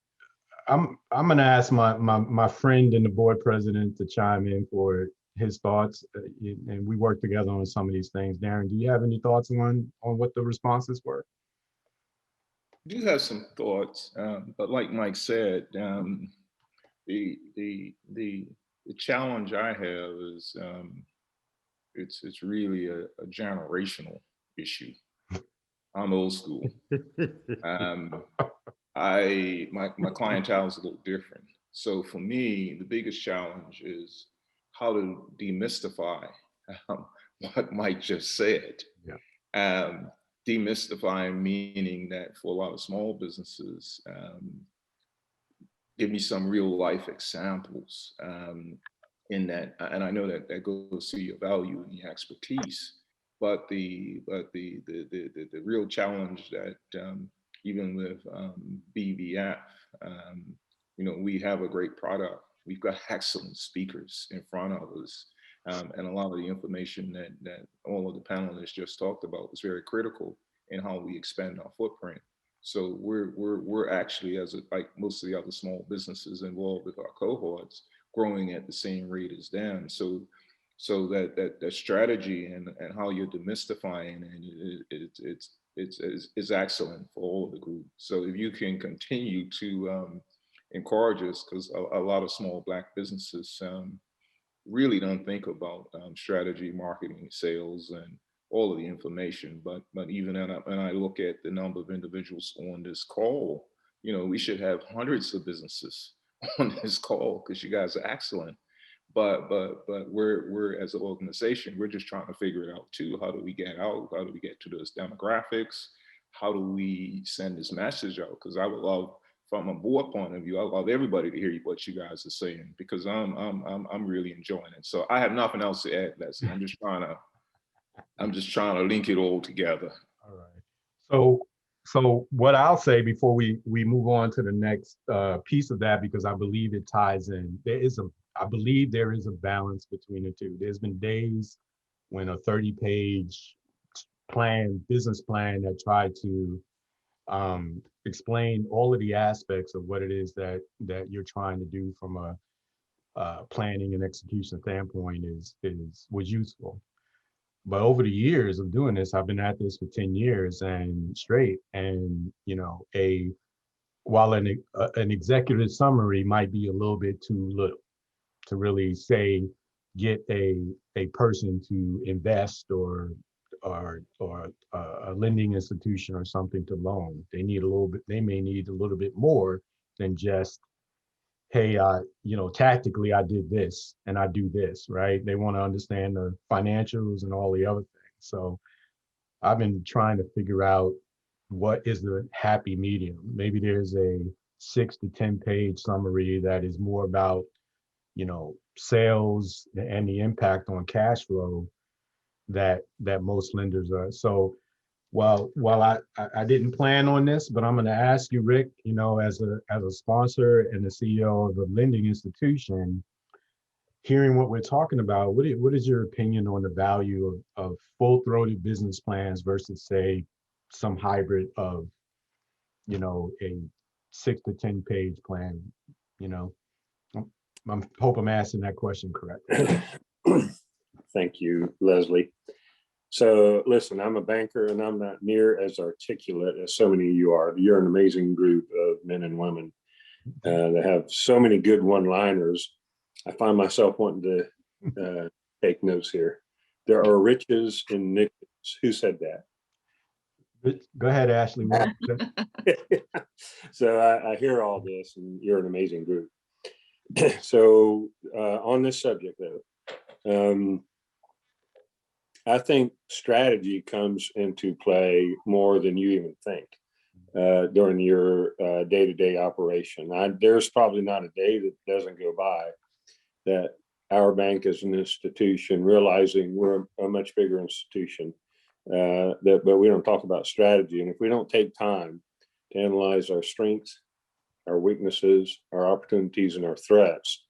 I'm gonna ask my friend and the board president to chime in for his thoughts, and we work together on some of these things. Darren, do you have any thoughts on what the responses were? I do have some thoughts, but like Mike said, the challenge I have is it's really a generational issue. I'm old school. My clientele is a little different. So for me, the biggest challenge is how to demystify what Mike just said. Yeah. Demystifying meaning that for a lot of small businesses, give me some real life examples in that, and I know that goes to your value and your expertise, but the real challenge that even with BVF, we have a great product. We've got excellent speakers in front of us. And a lot of the information that all of the panelists just talked about was very critical in how we expand our footprint. So we're actually, like most of the other small businesses involved with our cohorts, growing at the same rate as them. So that strategy and how you're demystifying it's excellent for all of the group. So if you can continue to encourage us, because a lot of small Black businesses really don't think about strategy, marketing, sales, and all of the information. But even when I look at the number of individuals on this call, we should have hundreds of businesses on this call because you guys are excellent. But we're as an organization, we're just trying to figure it out too. How do we get out? How do we get to those demographics? How do we send this message out? Because I would love, from a board point of view, I love everybody to hear what you guys are saying, because I'm really enjoying it. So I have nothing else to add, Leslie. I'm just trying to link it all together. All right. So what I'll say before we move on to the next piece of that, because I believe it ties in, I believe there is a balance between the two. There's been days when a 30-page business plan that tried to explain all of the aspects of what it is that you're trying to do from a planning and execution standpoint was useful. But over the years of doing this, I've been at this for 10 years and straight, and while an executive summary might be a little bit too little to really get a person to invest or a lending institution or something to loan. They may need a little bit more than just, hey, tactically I did this and I do this, right? They want to understand the financials and all the other things. So I've been trying to figure out what is the happy medium. Maybe there's a 6 to 10 page summary that is more about, sales and the impact on cash flow that most lenders are. So while I didn't plan on this, but I'm going to ask you, Rick, as a sponsor and the CEO of a lending institution, hearing what we're talking about, what is your opinion on the value of full-throated business plans versus, say, some hybrid of, a 6 to 10 page plan? I hope I'm asking that question correctly. Thank you, Leslie. So listen, I'm a banker and I'm not near as articulate as so many of you are. You're an amazing group of men and women that have so many good one-liners. I find myself wanting to take notes here. There are riches in nickels. Who said that? Go ahead, Ashley. So I hear all this, and you're an amazing group. So on this subject, though, I think strategy comes into play more than you even think during your day-to-day operation. There's probably not a day that doesn't go by that our bank is an institution, realizing we're a much bigger institution, but we don't talk about strategy. And if we don't take time to analyze our strengths, our weaknesses, our opportunities, and our threats,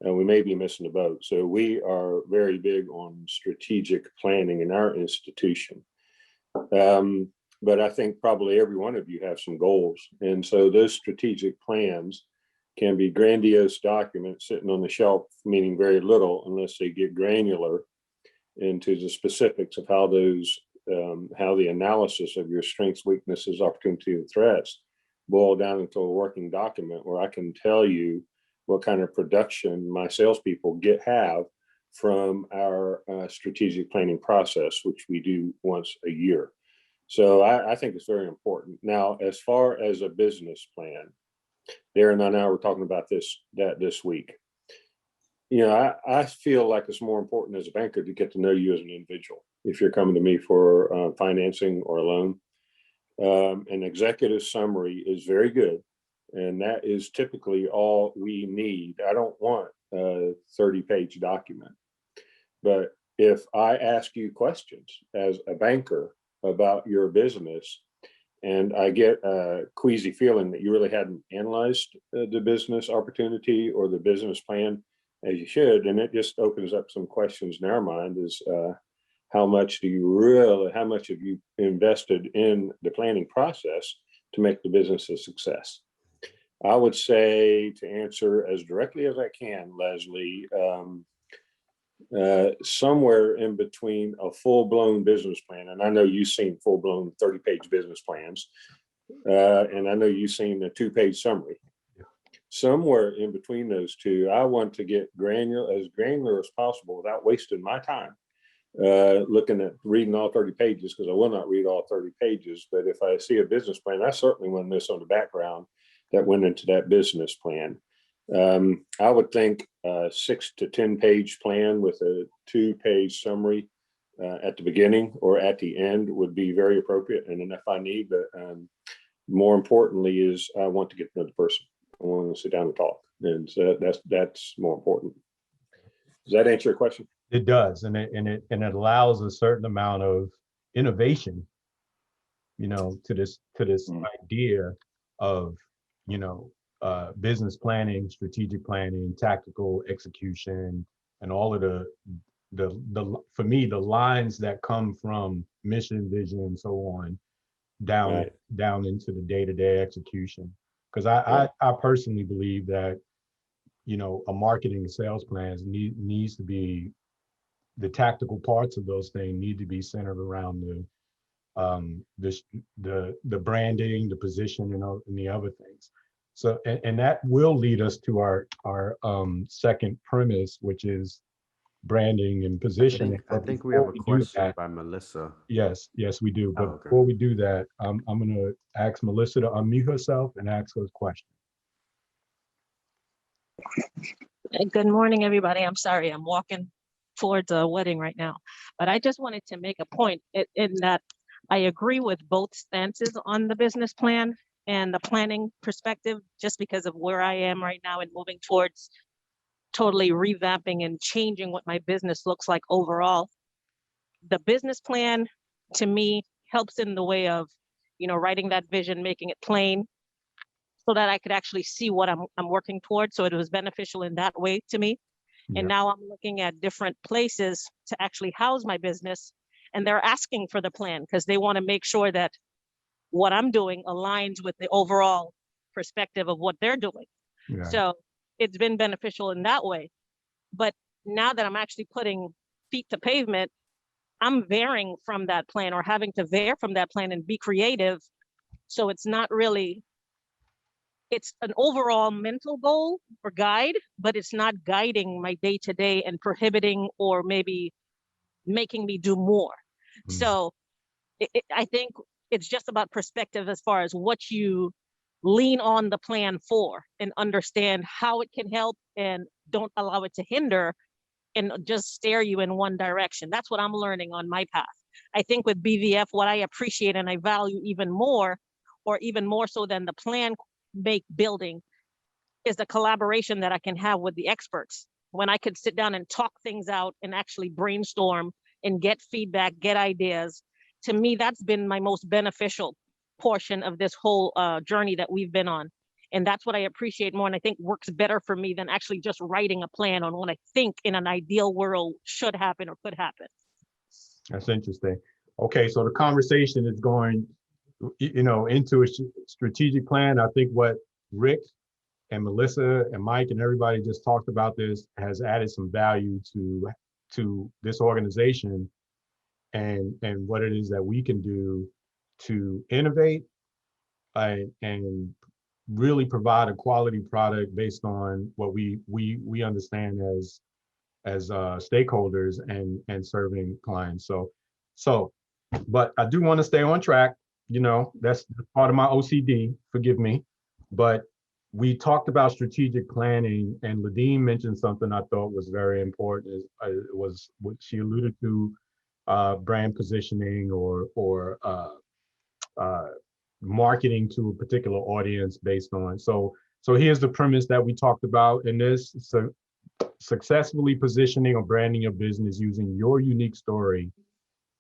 we may be missing the boat. So we are very big on strategic planning in our institution. But I think probably every one of you have some goals. And so those strategic plans can be grandiose documents sitting on the shelf, meaning very little unless they get granular into the specifics of how those, how the analysis of your strengths, weaknesses, opportunities, and threats boil down into a working document where I can tell you what kind of production my salespeople have from our strategic planning process, which we do once a year. So I think it's very important. Now, as far as a business plan, Darren and I were talking about this week. You know, I feel like it's more important as a banker to get to know you as an individual. If you're coming to me for financing or a loan, an executive summary is very good. And that is typically all we need. I don't want a 30-page document. But if I ask you questions as a banker about your business, and I get a queasy feeling that you really hadn't analyzed the business opportunity or the business plan as you should, and it just opens up some questions in our mind is how much have you invested in the planning process to make the business a success? I would say, to answer as directly as I can, Leslie, somewhere in between a full-blown business plan, and I know you've seen full-blown 30-page business plans, and I know you've seen a 2-page summary. Somewhere in between those two, I want to get as granular as possible without wasting my time looking at reading all 30 pages, because I will not read all 30 pages. But if I see a business plan, I certainly want to know some of the background that went into that business plan. I would think a 6 to 10 page plan with a 2-page summary at the beginning or at the end would be very appropriate. And then if I need, but more importantly is I want to get to know the person. I want to sit down and talk. And so that's more important. Does that answer your question? It does, and it allows a certain amount of innovation, you know, to this idea of, you know, business planning, strategic planning, tactical execution, and all of the for me, the lines that come from mission, vision, and so on down into the day-to-day execution. Because I personally believe that, you know, a marketing and sales plans needs to be, the tactical parts of those things need to be centered around the branding, the position, and the other things. So, and that will lead us to our second premise, which is branding and positioning. I think we have a question by Melissa. Yes, we do. But before we do that, I'm going to ask Melissa to unmute herself and ask us a question. Good morning, everybody. I'm sorry, I'm walking towards a wedding right now, but I just wanted to make a point in that I agree with both stances on the business plan and the planning perspective, just because of where I am right now and moving towards totally revamping and changing what my business looks like overall. The business plan, to me, helps in the way of, you know, writing that vision, making it plain, so that I could actually see what I'm working towards. So it was beneficial in that way to me. Yeah. And now I'm looking at different places to actually house my business, and they're asking for the plan because they want to make sure that what I'm doing aligns with the overall perspective of what they're doing. Yeah. So it's been beneficial in that way. But now that I'm actually putting feet to pavement, I'm veering from that plan, or having to veer from that plan and be creative. So it's not really, it's an overall mental goal or guide, but it's not guiding my day-to-day and prohibiting or maybe making me do more. So I think it's just about perspective as far as what you lean on the plan for, and understand how it can help and don't allow it to hinder and just steer you in one direction. That's what I'm learning on my path. I think with BVF, what I appreciate and I value even more, or even more so than the plan building, is the collaboration that I can have with the experts. When I could sit down and talk things out and actually brainstorm and get feedback, get ideas. To me, that's been my most beneficial portion of this whole journey that we've been on. And that's what I appreciate more, and I think works better for me than actually just writing a plan on what I think in an ideal world should happen or could happen. That's interesting. Okay, so the conversation is going, into a strategic plan. I think what Rick and Melissa and Mike and everybody just talked about this has added some value to this organization and what it is that we can do to innovate and really provide a quality product based on what we understand as stakeholders and serving clients. But I do want to stay on track. That's part of my OCD, forgive me. But we talked about strategic planning, and Ladine mentioned something I thought was very important. Was what she alluded to, brand positioning or marketing to a particular audience based on. So here's the premise that we talked about in this. So successfully positioning or branding your business using your unique story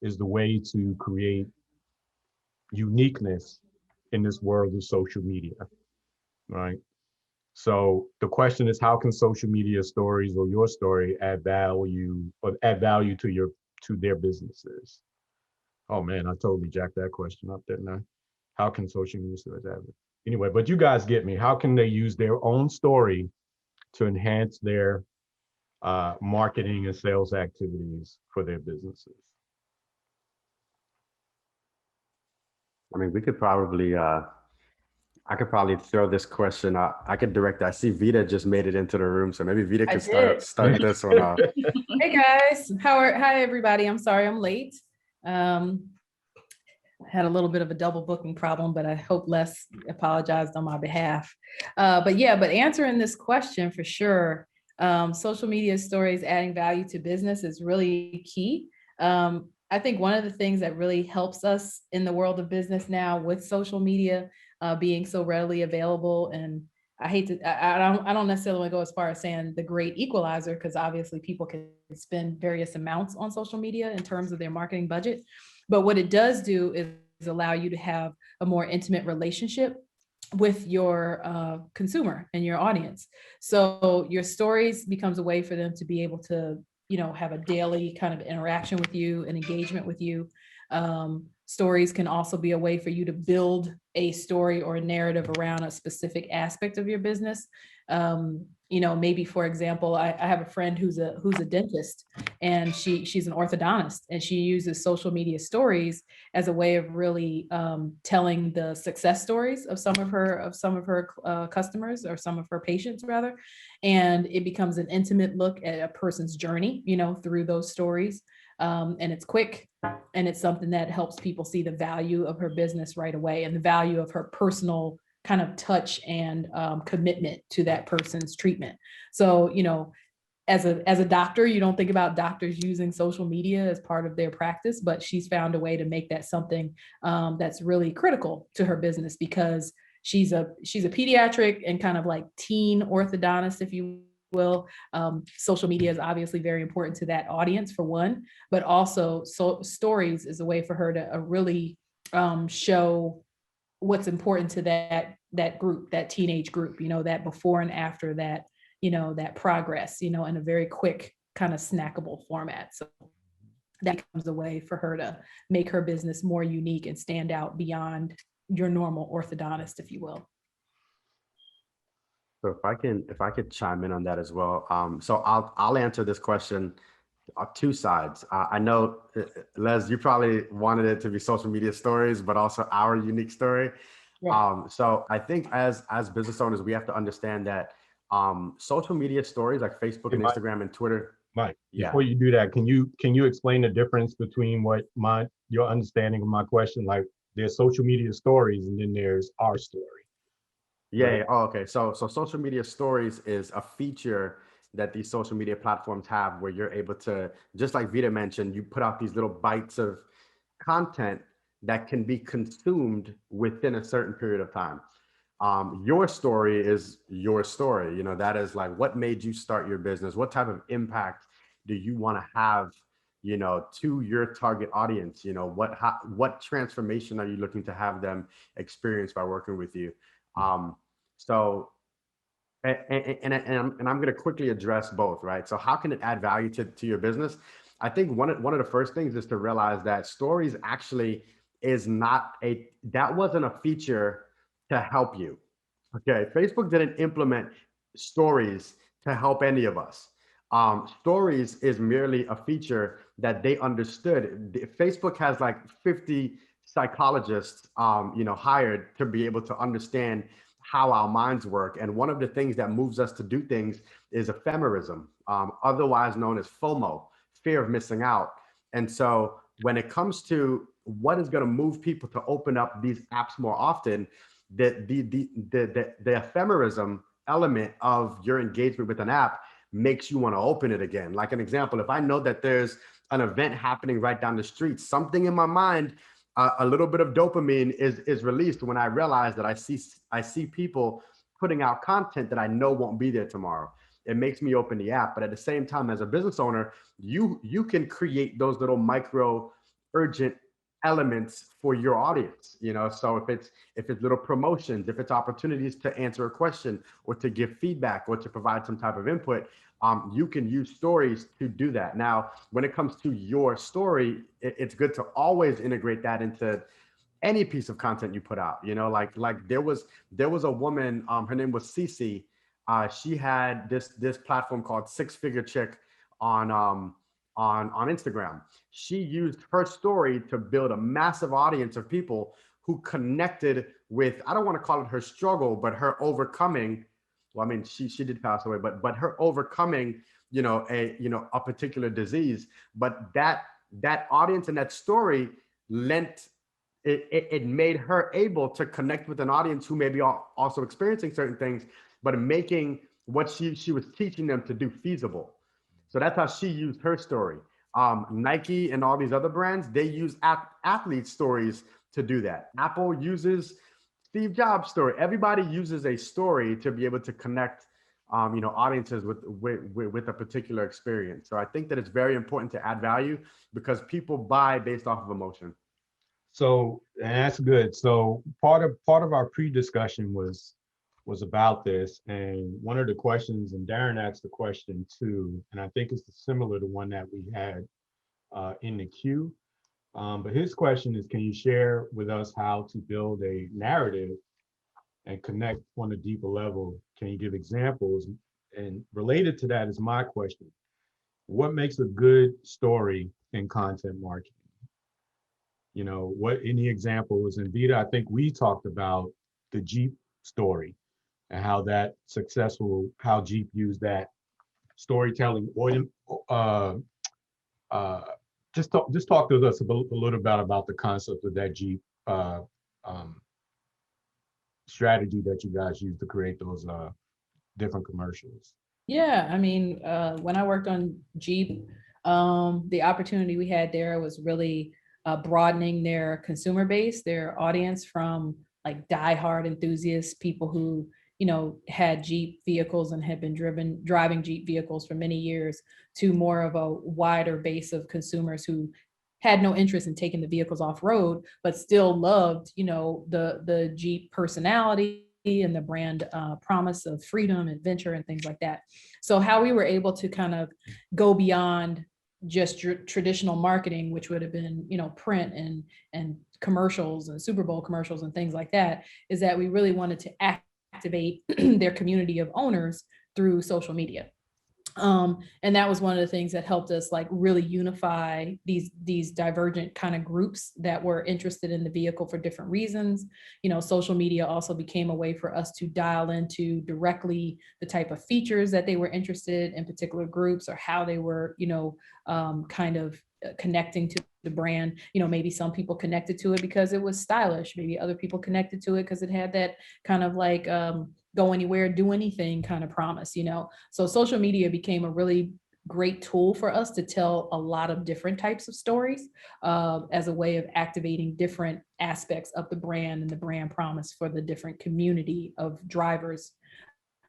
is the way to create uniqueness in this world of social media, right? So the question is, how can social media stories or your story add value to their businesses? Oh man, I totally jacked that question up, didn't I? How can social media stories add value? Anyway, but you guys get me. How can they use their own story to enhance their marketing and sales activities for their businesses? I mean, we could probably, I could probably throw this question out. I could direct that. I see Vita just made it into the room, so maybe Vita can start this one off. Hey guys, hi everybody. I'm sorry I'm late. Had a little bit of a double booking problem, but I hope Les apologized on my behalf. But answering this question for sure, social media stories adding value to business is really key. I think one of the things that really helps us in the world of business now with social media being so readily available, and I don't necessarily want to go as far as saying the great equalizer, because obviously people can spend various amounts on social media in terms of their marketing budget. But what it does do is allow you to have a more intimate relationship with your consumer and your audience. So your stories becomes a way for them to be able to, have a daily kind of interaction with you and engagement with you. Stories can also be a way for you to build a story or a narrative around a specific aspect of your business. Maybe for example, I have a friend who's a dentist, and she's an orthodontist, and she uses social media stories as a way of really telling the success stories of some of her customers, or some of her patients rather, and it becomes an intimate look at a person's journey, through those stories. And it's quick, and it's something that helps people see the value of her business right away, and the value of her personal kind of touch and commitment to that person's treatment. So, as a doctor, you don't think about doctors using social media as part of their practice, but she's found a way to make that something that's really critical to her business, because she's a pediatric and kind of like teen orthodontist, if you will. Social media is obviously very important to that audience, for one, but also stories is a way for her to really show what's important to that group, that teenage group, that before and after that, that progress, in a very quick kind of snackable format. So that becomes a way for her to make her business more unique and stand out beyond your normal orthodontist, if you will. So if I could chime in on that as well. So I'll answer this question on two sides. I know, Les, you probably wanted it to be social media stories, but also our unique story. Yeah. So I think as business owners, we have to understand that social media stories like Facebook and Instagram and Twitter. Mike, before you do that, can you explain the difference between your understanding of my question? Like, there's social media stories, and then there's our story. Yeah. Right? Oh, okay. So social media stories is a feature that these social media platforms have, where you're able to, just like Vita mentioned, you put out these little bites of content that can be consumed within a certain period of time. Your story is your story. You know, that is like, what made you start your business? What type of impact do you want to have, you know, to your target audience? You know, what transformation are you looking to have them experience by working with you? So, and I'm going to quickly address both, right? So how can it add value to your business? I think one of the first things is to realize that stories actually is not that wasn't a feature to help you. Okay, Facebook didn't implement stories to help any of us. Stories is merely a feature that they understood. Facebook has like 50 psychologists, hired to be able to understand how our minds work. And one of the things that moves us to do things is ephemerism, otherwise known as FOMO, fear of missing out. And so when it comes to what is going to move people to open up these apps more often, the ephemerism element of your engagement with an app makes you want to open it again. Like an example, if I know that there's an event happening right down the street, something in my mind, a little bit of dopamine is released when I realize that I see people putting out content that I know won't be there tomorrow. It makes me open the app. But at the same time, as a business owner, you can create those little micro urgent elements for your audience. You know, so if it's little promotions, if it's opportunities to answer a question or to give feedback or to provide some type of input, you can use stories to do that. Now, when it comes to your story, it's good to always integrate that into any piece of content you put out. You know, like there was a woman, her name was Cece. She had this platform called Six Figure Chick on Instagram. She used her story to build a massive audience of people who connected with, I don't want to call it her struggle, but her overcoming. Well, I mean, she did pass away, but her overcoming, a particular disease. But that audience and that story lent it made her able to connect with an audience who may be also experiencing certain things, but making what she was teaching them to do feasible. So that's how she used her story. Nike and all these other brands, they use athlete stories to do that. Apple uses Steve Jobs' story. Everybody uses a story to be able to connect, audiences with a particular experience. So I think that it's very important to add value because people buy based off of emotion. So, and that's good. So part of our pre-discussion was about this, and one of the questions, and Darren asked the question too, and I think it's similar to one that we had in the queue. But his question is, can you share with us how to build a narrative and connect on a deeper level? Can you give examples? And related to that is my question: what makes a good story in content marketing? You know, what any examples? And Vita, I think we talked about the Jeep story and how that successful, how Jeep used that storytelling. Just talk to us a little bit about the concept of that Jeep strategy that you guys used to create those different commercials. Yeah, I mean, when I worked on Jeep, the opportunity we had there was really broadening their consumer base, their audience, from like diehard enthusiasts, people who, had Jeep vehicles and had been driving Jeep vehicles for many years, to more of a wider base of consumers who had no interest in taking the vehicles off road, but still loved, the Jeep personality and the brand promise of freedom, adventure, and things like that. So how we were able to kind of go beyond just traditional marketing, which would have been, print and commercials and Super Bowl commercials and things like that, is that we really wanted to activate their community of owners through social media. And that was one of the things that helped us like really unify these divergent kind of groups that were interested in the vehicle for different reasons. Social media also became a way for us to dial into directly the type of features that they were interested in particular groups, or how they were, kind of connecting to the brand. Maybe some people connected to it because it was stylish. Maybe other people connected to it because it had that kind of like go anywhere, do anything kind of promise, you know? So social media became a really great tool for us to tell a lot of different types of stories as a way of activating different aspects of the brand and the brand promise for the different community of drivers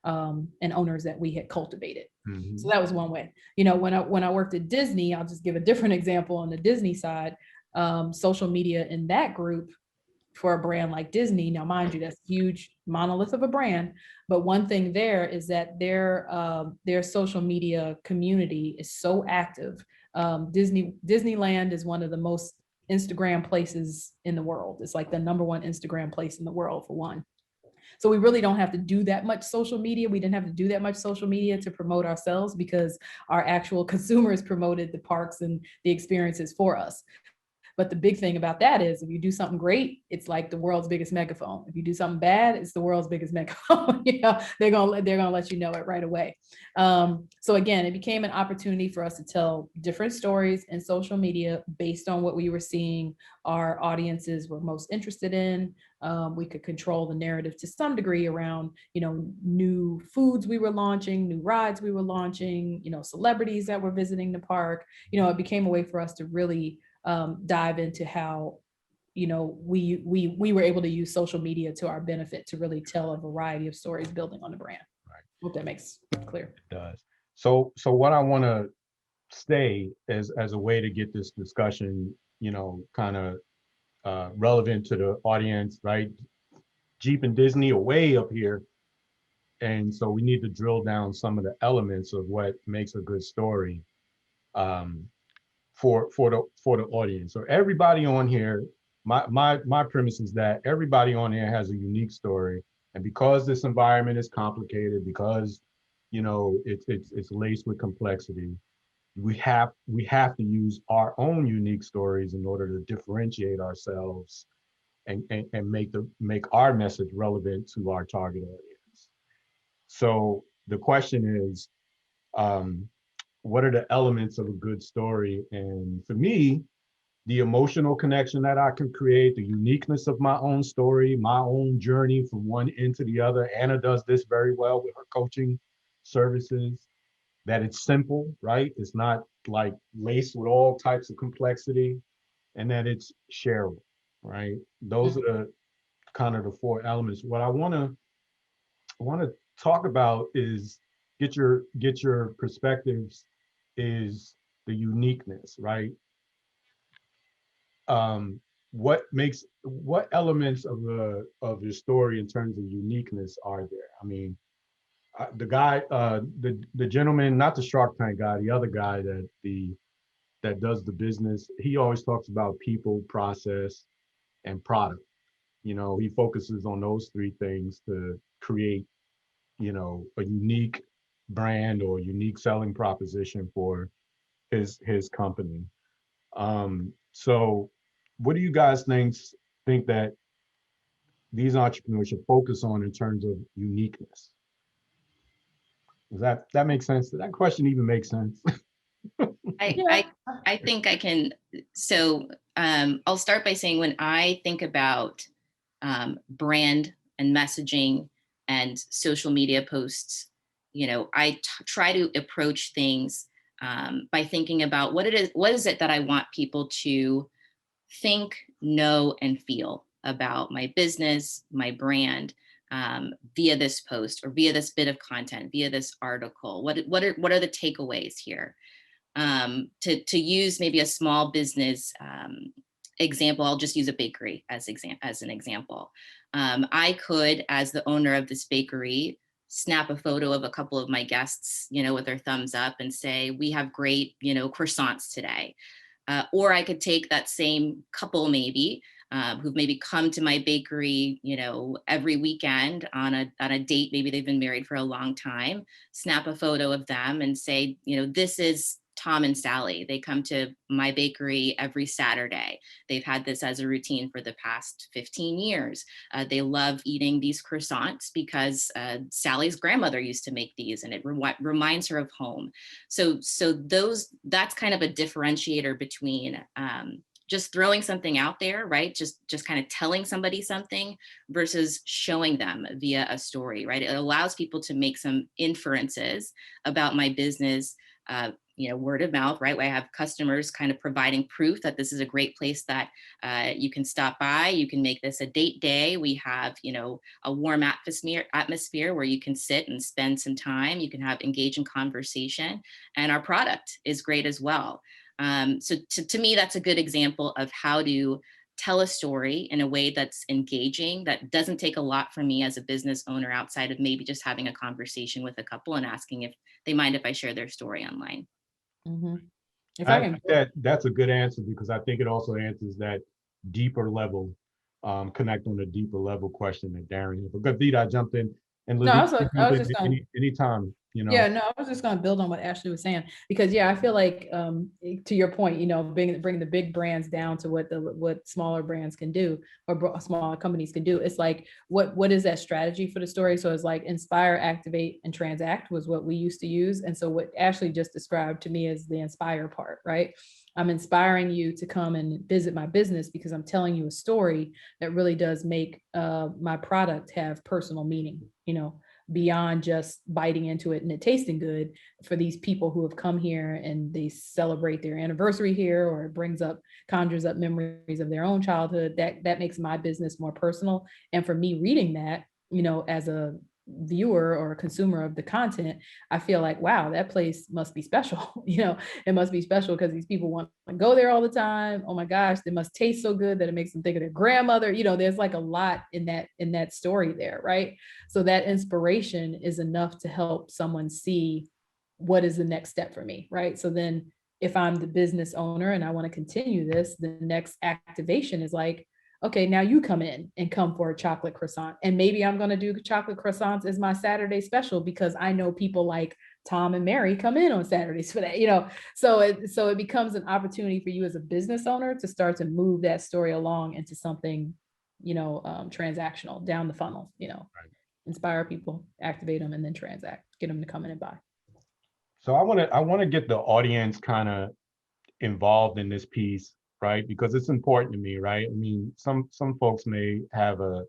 and owners that we had cultivated. Mhm. So that was one way. You know, when I worked at Disney, I'll just give a different example on the Disney side. Social media in that group for a brand like Disney, now mind you, that's huge monolith of a brand, but one thing there is that their social media community is so active. Disneyland is one of the most Instagram places in the world. It's like the #1 Instagram place in the world, for one. So we really don't have to do that much social media. We didn't have to do that much social media to promote ourselves because our actual consumers promoted the parks and the experiences for us. But the big thing about that is if you do something great, it's like the world's biggest megaphone. If you do something bad, it's the world's biggest megaphone. You know, they're gonna let you know it right away. So again, it became an opportunity for us to tell different stories in social media based on what we were seeing our audiences were most interested in. We could control the narrative to some degree around, you know, new foods we were launching, new rides we were launching, you know, celebrities that were visiting the park. You know, it became a way for us to really dive into how, you know, we were able to use social media to our benefit to really tell a variety of stories building on the brand. Right. Hope that makes clear. It does. So what I want to say as a way to get this discussion, you know, kind of relevant to the audience, right? Jeep and Disney are way up here. And so we need to drill down some of the elements of what makes a good story. For the audience. So everybody on here, my premise is that everybody on here has a unique story, and because this environment is complicated, because you know it's laced with complexity, we have to use our own unique stories in order to differentiate ourselves and make our message relevant to our target audience. So the question is, what are the elements of a good story? And for me, the emotional connection that I can create, the uniqueness of my own story, my own journey from one end to the other. Anna does this very well with her coaching services, that it's simple, right? It's not like laced with all types of complexity, and that it's shareable, right? Those are the kind of the 4 elements. What I want to talk about is get your perspectives is the uniqueness, right? What elements of your story in terms of uniqueness are there? I mean, the guy, the gentleman, not the Shark Tank guy, the other guy that does the business, he always talks about people, process, and product. You know, he focuses on those 3 things to create, you know, a unique brand or unique selling proposition for his company. So what do you guys think that these entrepreneurs should focus on in terms of uniqueness? Does that make sense? Does that question even make sense? I think I can. So I'll start by saying when I think about brand and messaging and social media posts, you know, I try to approach things by thinking about what is it that I want people to think, know, and feel about my business, my brand, via this post or via this bit of content, via this article. What are the takeaways here? To use maybe a small business example, I'll just use a bakery as an example. I could, as the owner of this bakery, snap a photo of a couple of my guests, you know, with their thumbs up and say, we have great, you know, croissants today. Or I could take that same couple maybe who've maybe come to my bakery, you know, every weekend on a date, maybe they've been married for a long time, snap a photo of them and say, you know, this is Tom and Sally. They come to my bakery every Saturday. They've had this as a routine for the past 15 years. They love eating these croissants because Sally's grandmother used to make these and it reminds her of home. So that's kind of a differentiator between just throwing something out there, right? Just kind of telling somebody something versus showing them via a story, right? It allows people to make some inferences about my business, word of mouth, right? Where I have customers kind of providing proof that this is a great place that you can stop by. You can make this a date day. We have, a warm atmosphere where you can sit and spend some time. You can have engaging conversation, and our product is great as well. So to me, that's a good example of how to tell a story in a way that's engaging, that doesn't take a lot from me as a business owner outside of maybe just having a conversation with a couple and asking if they mind if I share their story online. If I I can, think that's a good answer, because I think it also answers that deeper level, connect on a deeper level question that Darren had. But Gavita, I jumped in, and No, I was Ladita, jump just in going. anytime, Yeah, no, I was just going to build on what Ashley was saying, because yeah, I feel like to your point, bring the big brands down to what smaller brands can do, or smaller companies can do. It's like, what is that strategy for the story? So it's like inspire, activate, and transact was what we used to use. And so what Ashley just described to me is the inspire part, right? I'm inspiring you to come and visit my business because I'm telling you a story that really does make my product have personal meaning, beyond just biting into it and it tasting good for these people who have come here and they celebrate their anniversary here, or it conjures up memories of their own childhood. That makes my business more personal. And for me reading that, as a viewer or a consumer of the content, I feel like, wow, that place must be special. It must be special because these people want to go there all the time. Oh my gosh, they must taste so good that it makes them think of their grandmother. There's like a lot in that story there, right? So that inspiration is enough to help someone see what is the next step for me, right? So then if I'm the business owner and I want to continue this, the next activation is like, okay, now you come for a chocolate croissant. And maybe I'm going to do chocolate croissants as my Saturday special because I know people like Tom and Mary come in on Saturdays for that, so it becomes an opportunity for you as a business owner to start to move that story along into something, transactional down the funnel, inspire people, activate them, and then transact, get them to come in and buy. So I want to get the audience kind of involved in this piece, right? Because it's important to me, right? I mean, some folks may have a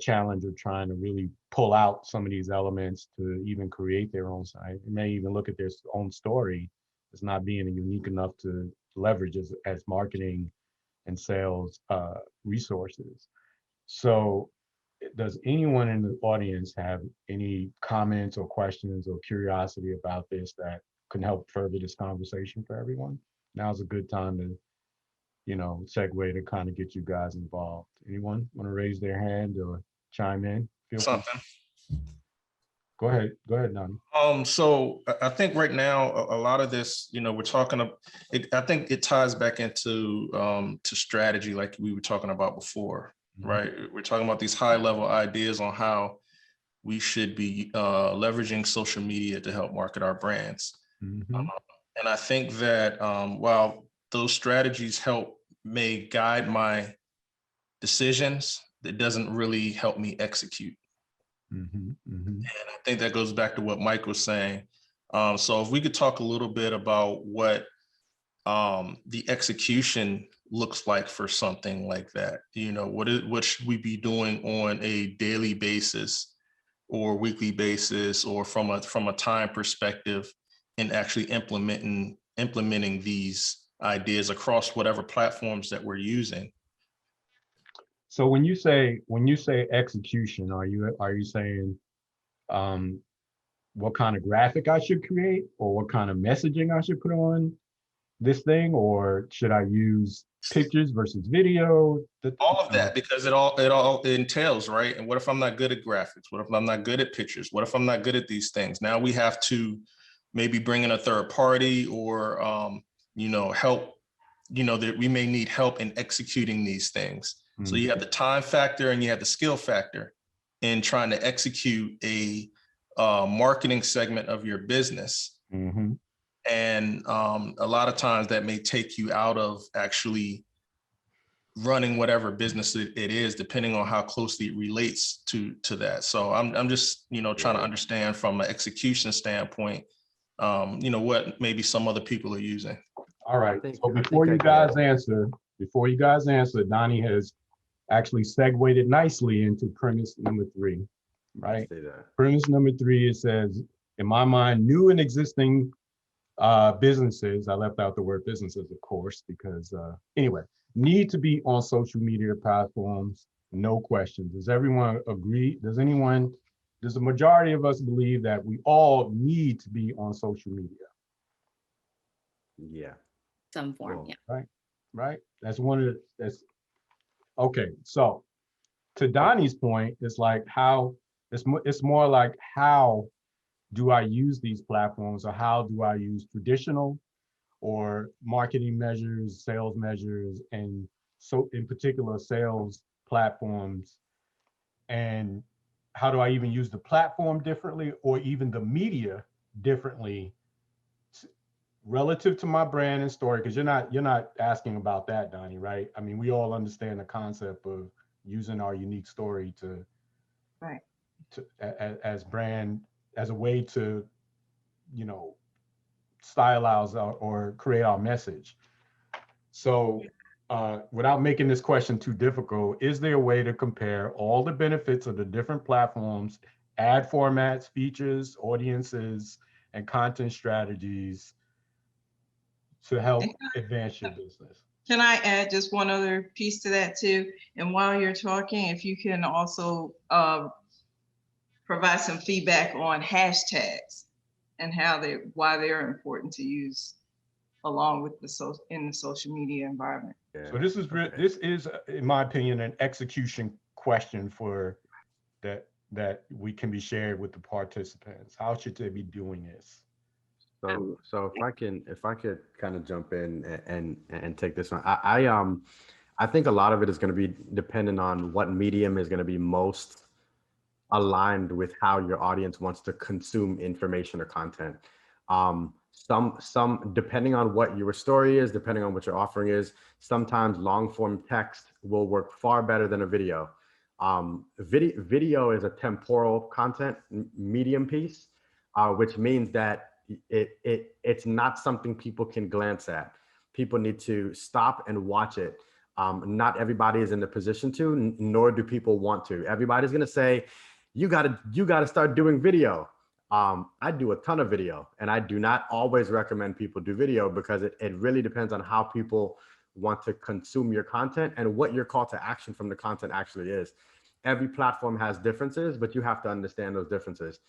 challenge of trying to really pull out some of these elements to even create their own site. They may even look at their own story as not being unique enough to leverage as marketing and sales resources. So does anyone in the audience have any comments or questions or curiosity about this that can help further this conversation for everyone? Now's a good time to, segue to kind of get you guys involved. Anyone want to raise their hand or chime in? Feel free. Something. Go ahead, Nani. So I think right now a lot of this, we're talking about I think it ties back into to strategy, like we were talking about before, right? We're talking about these high level ideas on how we should be leveraging social media to help market our brands. And I think that while those strategies may guide my decisions, it doesn't really help me execute. And I think that goes back to what Mike was saying. So if we could talk a little bit about what the execution looks like for something like that, what should we be doing on a daily basis or weekly basis, or from a time perspective, in actually implementing these ideas across whatever platforms that we're using. So when you say execution, are you saying what kind of graphic I should create, or what kind of messaging I should put on this thing, or should I use pictures versus video? All of that, because it all entails, right? And what if I'm not good at graphics? What if I'm not good at pictures? What if I'm not good at these things? Now we have to maybe bring in a third party, or help, that we may need help in executing these things. So you have the time factor and you have the skill factor in trying to execute a marketing segment of your business. And a lot of times that may take you out of actually running whatever business it is, depending on how closely it relates to that. So I'm just, trying to understand from an execution standpoint, what maybe some other people are using. All right. So before you guys answer, before you guys answer, Donnie has actually segued it nicely into premise number 3, right? Say that. Premise number 3, it says, in my mind, new and existing businesses, I left out the word businesses, of course, because anyway, need to be on social media platforms, no question. Does everyone agree? Does the majority of us believe that we all need to be on social media? Yeah. Some form, Cool. yeah. Right? That's okay. So to Donnie's point, it's like it's more like how do I use these platforms, or how do I use traditional or marketing measures, sales measures, and so in particular sales platforms, and how do I even use the platform differently or even the media differently relative to my brand and story? Because you're not asking about that, Donnie, right? I mean, we all understand the concept of using our unique story to Right. as brand, as a way to, stylize or create our message. So without making this question too difficult, is there a way to compare all the benefits of the different platforms, ad formats, features, audiences, and content strategies to help advance your business? Can I add just one other piece to that too? And while you're talking, if you can also provide some feedback on hashtags and why they're important to use along with the social media environment. Yeah. So this is, in my opinion, an execution question for that we can be shared with the participants. How should they be doing this? So if I could kind of jump in and take this one, I think a lot of it is going to be dependent on what medium is going to be most aligned with how your audience wants to consume information or content. Some depending on what your story is, depending on what your offering is, sometimes long form text will work far better than a video. Video is a temporal content medium piece, which means that it's not something people can glance at. People need to stop and watch it. Not everybody is in the position to, nor do people want to. Everybody's going to say, you got to start doing video. I do a ton of video, and I do not always recommend people do video because it really depends on how people want to consume your content and what your call to action from the content actually is. Every platform has differences, but you have to understand those differences.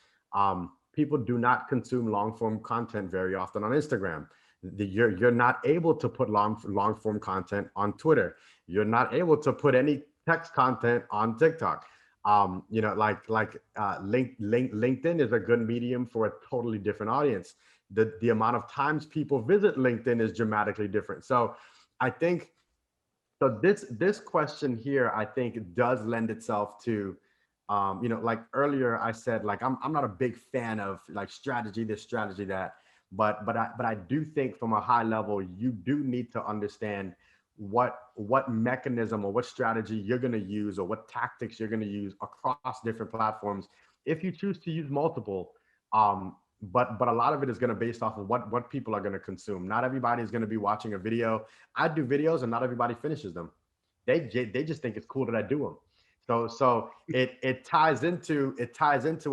People do not consume long form content very often on Instagram. You're not able to put long form content on Twitter. You're not able to put any text content on TikTok. LinkedIn is a good medium for a totally different audience. The amount of times people visit LinkedIn is dramatically different. So I think this question here, I think does lend itself to, like earlier I said, like I'm not a big fan of like strategy this, strategy that, but I do think from a high level, you do need to understand what mechanism or what strategy you're going to use or what tactics you're going to use across different platforms if you choose to use multiple. But a lot of it is going to be based off of what people are going to consume. Not everybody is going to be watching a video. I do videos and not everybody finishes them. They just think it's cool that I do them. So it ties into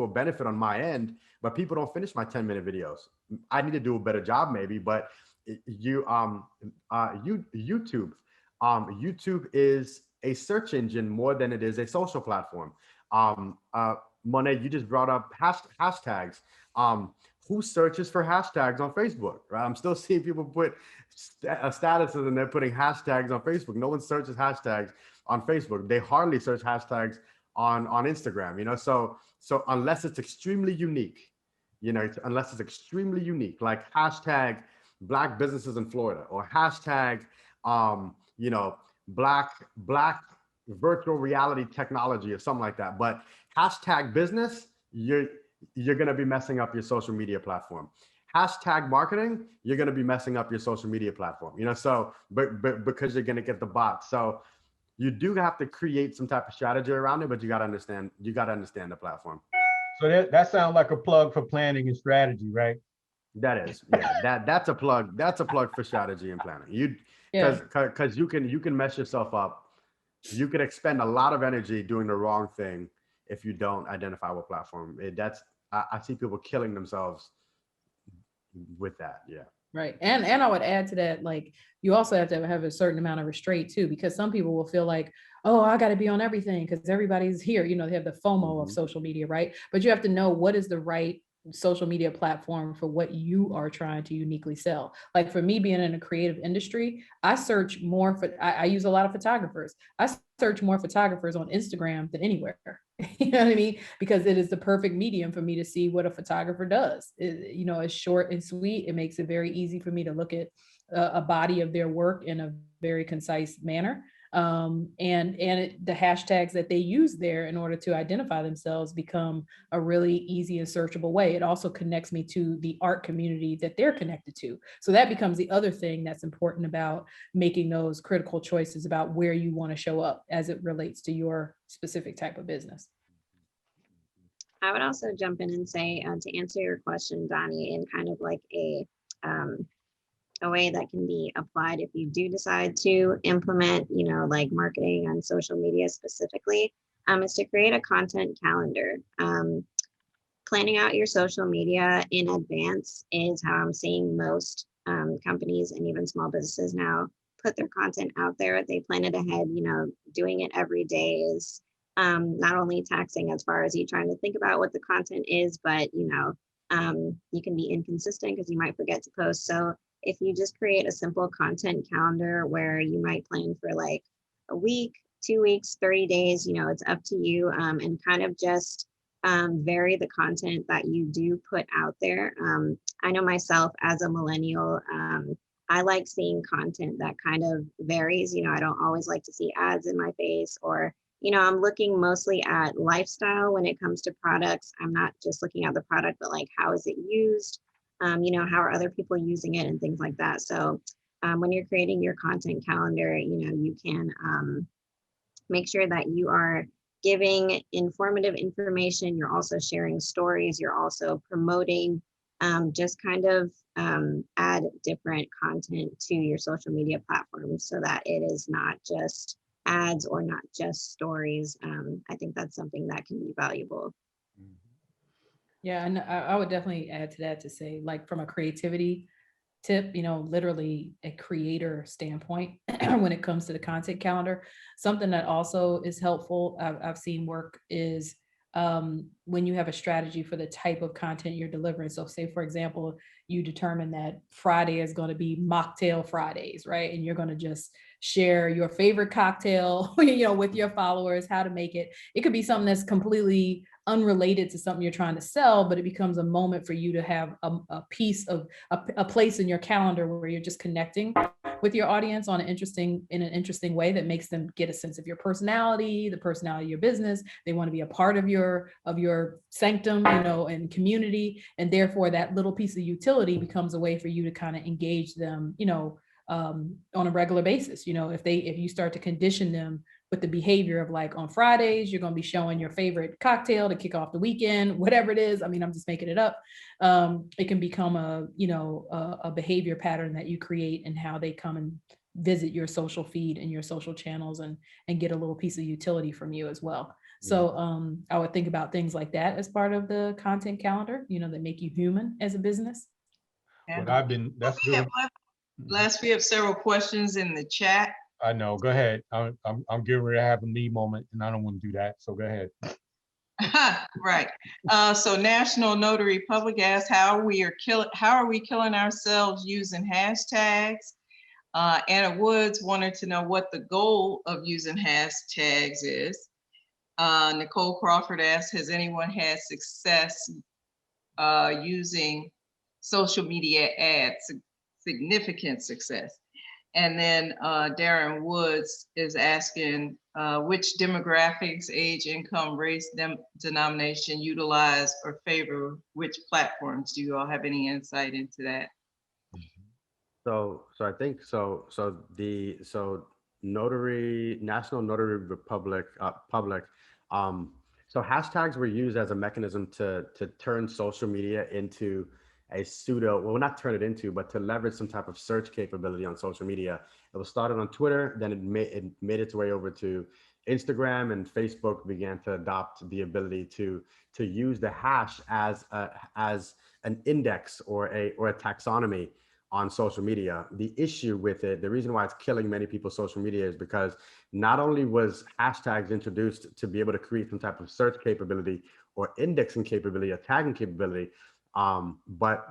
a benefit on my end, but people don't finish my 10-minute videos. I need to do a better job maybe, but YouTube is a search engine more than it is a social platform. Monet, you just brought up hashtags. Who searches for hashtags on Facebook, right? I'm still seeing people put statuses and they're putting hashtags on Facebook. No one searches hashtags on Facebook. They hardly search hashtags on Instagram, so unless it's extremely unique, like hashtag Black businesses in Florida or hashtag, Black virtual reality technology or something like that. But hashtag business, you're going to be messing up your social media platform. Hashtag marketing, you're going to be messing up your social media platform, so but because you're going to get the bots. So you do have to create some type of strategy around it, but you got to understand the platform. So that sounds like a plug for planning and strategy, right? That is, yeah, that's a plug for strategy and planning. Yeah. Because you can mess yourself up. You could expend a lot of energy doing the wrong thing if you don't identify what platform. I see people killing themselves with that. Yeah. Right. And I would add to that, like, you also have to have a certain amount of restraint too, because some people will feel like, oh, I got to be on everything because everybody's here. You know, they have the FOMO of social media, right? But you have to know what is the right social media platform for what you are trying to uniquely sell. Like for me being in a creative industry, I search more for, I use a lot of photographers. I search more photographers on Instagram than anywhere. You know what I mean? Because it is the perfect medium for me to see what a photographer does. You know, it's short and sweet. It makes it very easy for me to look at a body of their work in a very concise manner. The hashtags that they use there in order to identify themselves become a really easy and searchable way. It also connects me to the art community that they're connected to. So that becomes the other thing that's important about making those critical choices about where you want to show up as it relates to your specific type of business. I would also jump in and say, to answer your question, Donnie, in kind of like a way that can be applied if you do decide to implement, you know, like marketing on social media specifically, is to create a content calendar. Planning out your social media in advance is how I'm seeing most companies and even small businesses now put their content out there. They plan it ahead, you know, doing it every day is not only taxing as far as you trying to think about what the content is, but, you know, you can be inconsistent because you might forget to post. So if you just create a simple content calendar where you might plan for like a week, 2 weeks, 30 days, you know, it's up to you, and kind of just vary the content that you do put out there. I know myself as a millennial, I like seeing content that kind of varies. You know, I don't always like to see ads in my face, or, you know, I'm looking mostly at lifestyle when it comes to products. I'm not just looking at the product, but like, how is it used? You know, how are other people using it and things like that. So when you're creating your content calendar, you know, you can make sure that you are giving informative information. You're also sharing stories. You're also promoting, just kind of add different content to your social media platforms so that it is not just ads or not just stories. I think that's something that can be valuable. Yeah, and I would definitely add to that to say, like, from a creativity tip, you know, literally a creator standpoint when it comes to the content calendar, something that also is helpful, I've seen work is when you have a strategy for the type of content you're delivering. So say, for example, you determine that Friday is going to be mocktail Fridays, right? And you're going to just share your favorite cocktail, you know, with your followers, how to make it. It could be something that's completely unrelated to something you're trying to sell, but it becomes a moment for you to have a piece of a place in your calendar where you're just connecting with your audience in an interesting way that makes them get a sense of your personality, the personality of your business. They want to be a part of your sanctum, you know, and community. And therefore that little piece of utility becomes a way for you to kind of engage them, you know, on a regular basis. You know, if you start to condition them with the behavior of like, on Fridays, you're going to be showing your favorite cocktail to kick off the weekend, whatever it is. I mean, I'm just making it up. It can become a behavior pattern that you create and how they come and visit your social feed and your social channels and get a little piece of utility from you as well. So I would think about things like that as part of the content calendar, you know, that make you human as a business. What I've been, that's good. Les, we have several questions in the chat. I know, go ahead. I'm getting ready to have a me moment and I don't want to do that. So go ahead. Right. So National Notary Public asks how are we killing ourselves using hashtags? Anna Woods wanted to know what the goal of using hashtags is. Nicole Crawford asks, has anyone had success using social media ads, significant success? And then Darren Woods is asking which demographics, age, income, race, denomination utilize or favor which platforms? Do you all have any insight into that? So I think so National Notary Republic public. So hashtags were used as a mechanism to turn social media into a pseudo, well, not turn it into, but to leverage some type of search capability on social media. It was started on Twitter, then it made its way over to Instagram, and Facebook began to adopt the ability to use the hash as an index or a taxonomy on social media. The issue with it, the reason why it's killing many people's social media, is because not only was hashtags introduced to be able to create some type of search capability or indexing capability, a tagging capability, but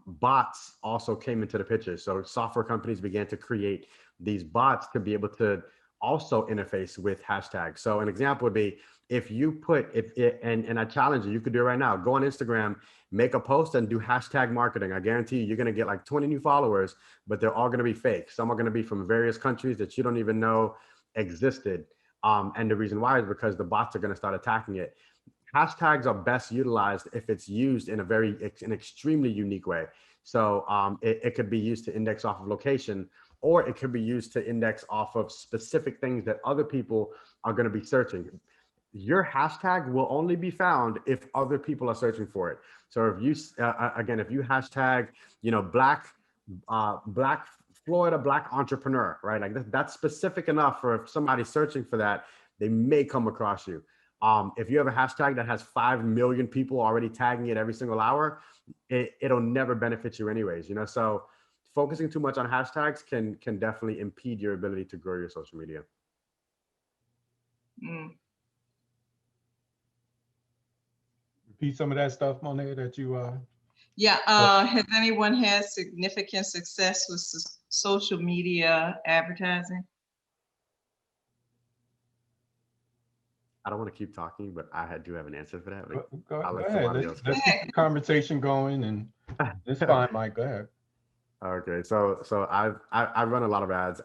bots also came into the picture. So software companies began to create these bots to be able to also interface with hashtags. So an example would be, if you put, and I challenge you, you could do it right now. Go on Instagram, make a post and do hashtag marketing. I guarantee you, you're going to get like 20 new followers, but they're all going to be fake. Some are going to be from various countries that you don't even know existed. And the reason why is because the bots are going to start attacking it. Hashtags are best utilized if it's used in an extremely unique way. So it could be used to index off of location, or it could be used to index off of specific things that other people are going to be searching. Your hashtag will only be found if other people are searching for it. So if you, again, if you hashtag, black Florida, black entrepreneur, right? Like that's specific enough for if somebody's searching for that, they may come across you. If you have a hashtag that has 5 million people already tagging it every single hour, it'll never benefit you anyways, So focusing too much on hashtags can definitely impede your ability to grow your social media. Repeat some of that stuff, Monet, that you Yeah, has anyone had significant success with social media advertising? I don't want to keep talking, but I do have an answer for that. Go I'll let ahead. somebody else go. Let's keep the conversation going, and it's fine, Mike. Go ahead. Okay, so I run a lot of ads.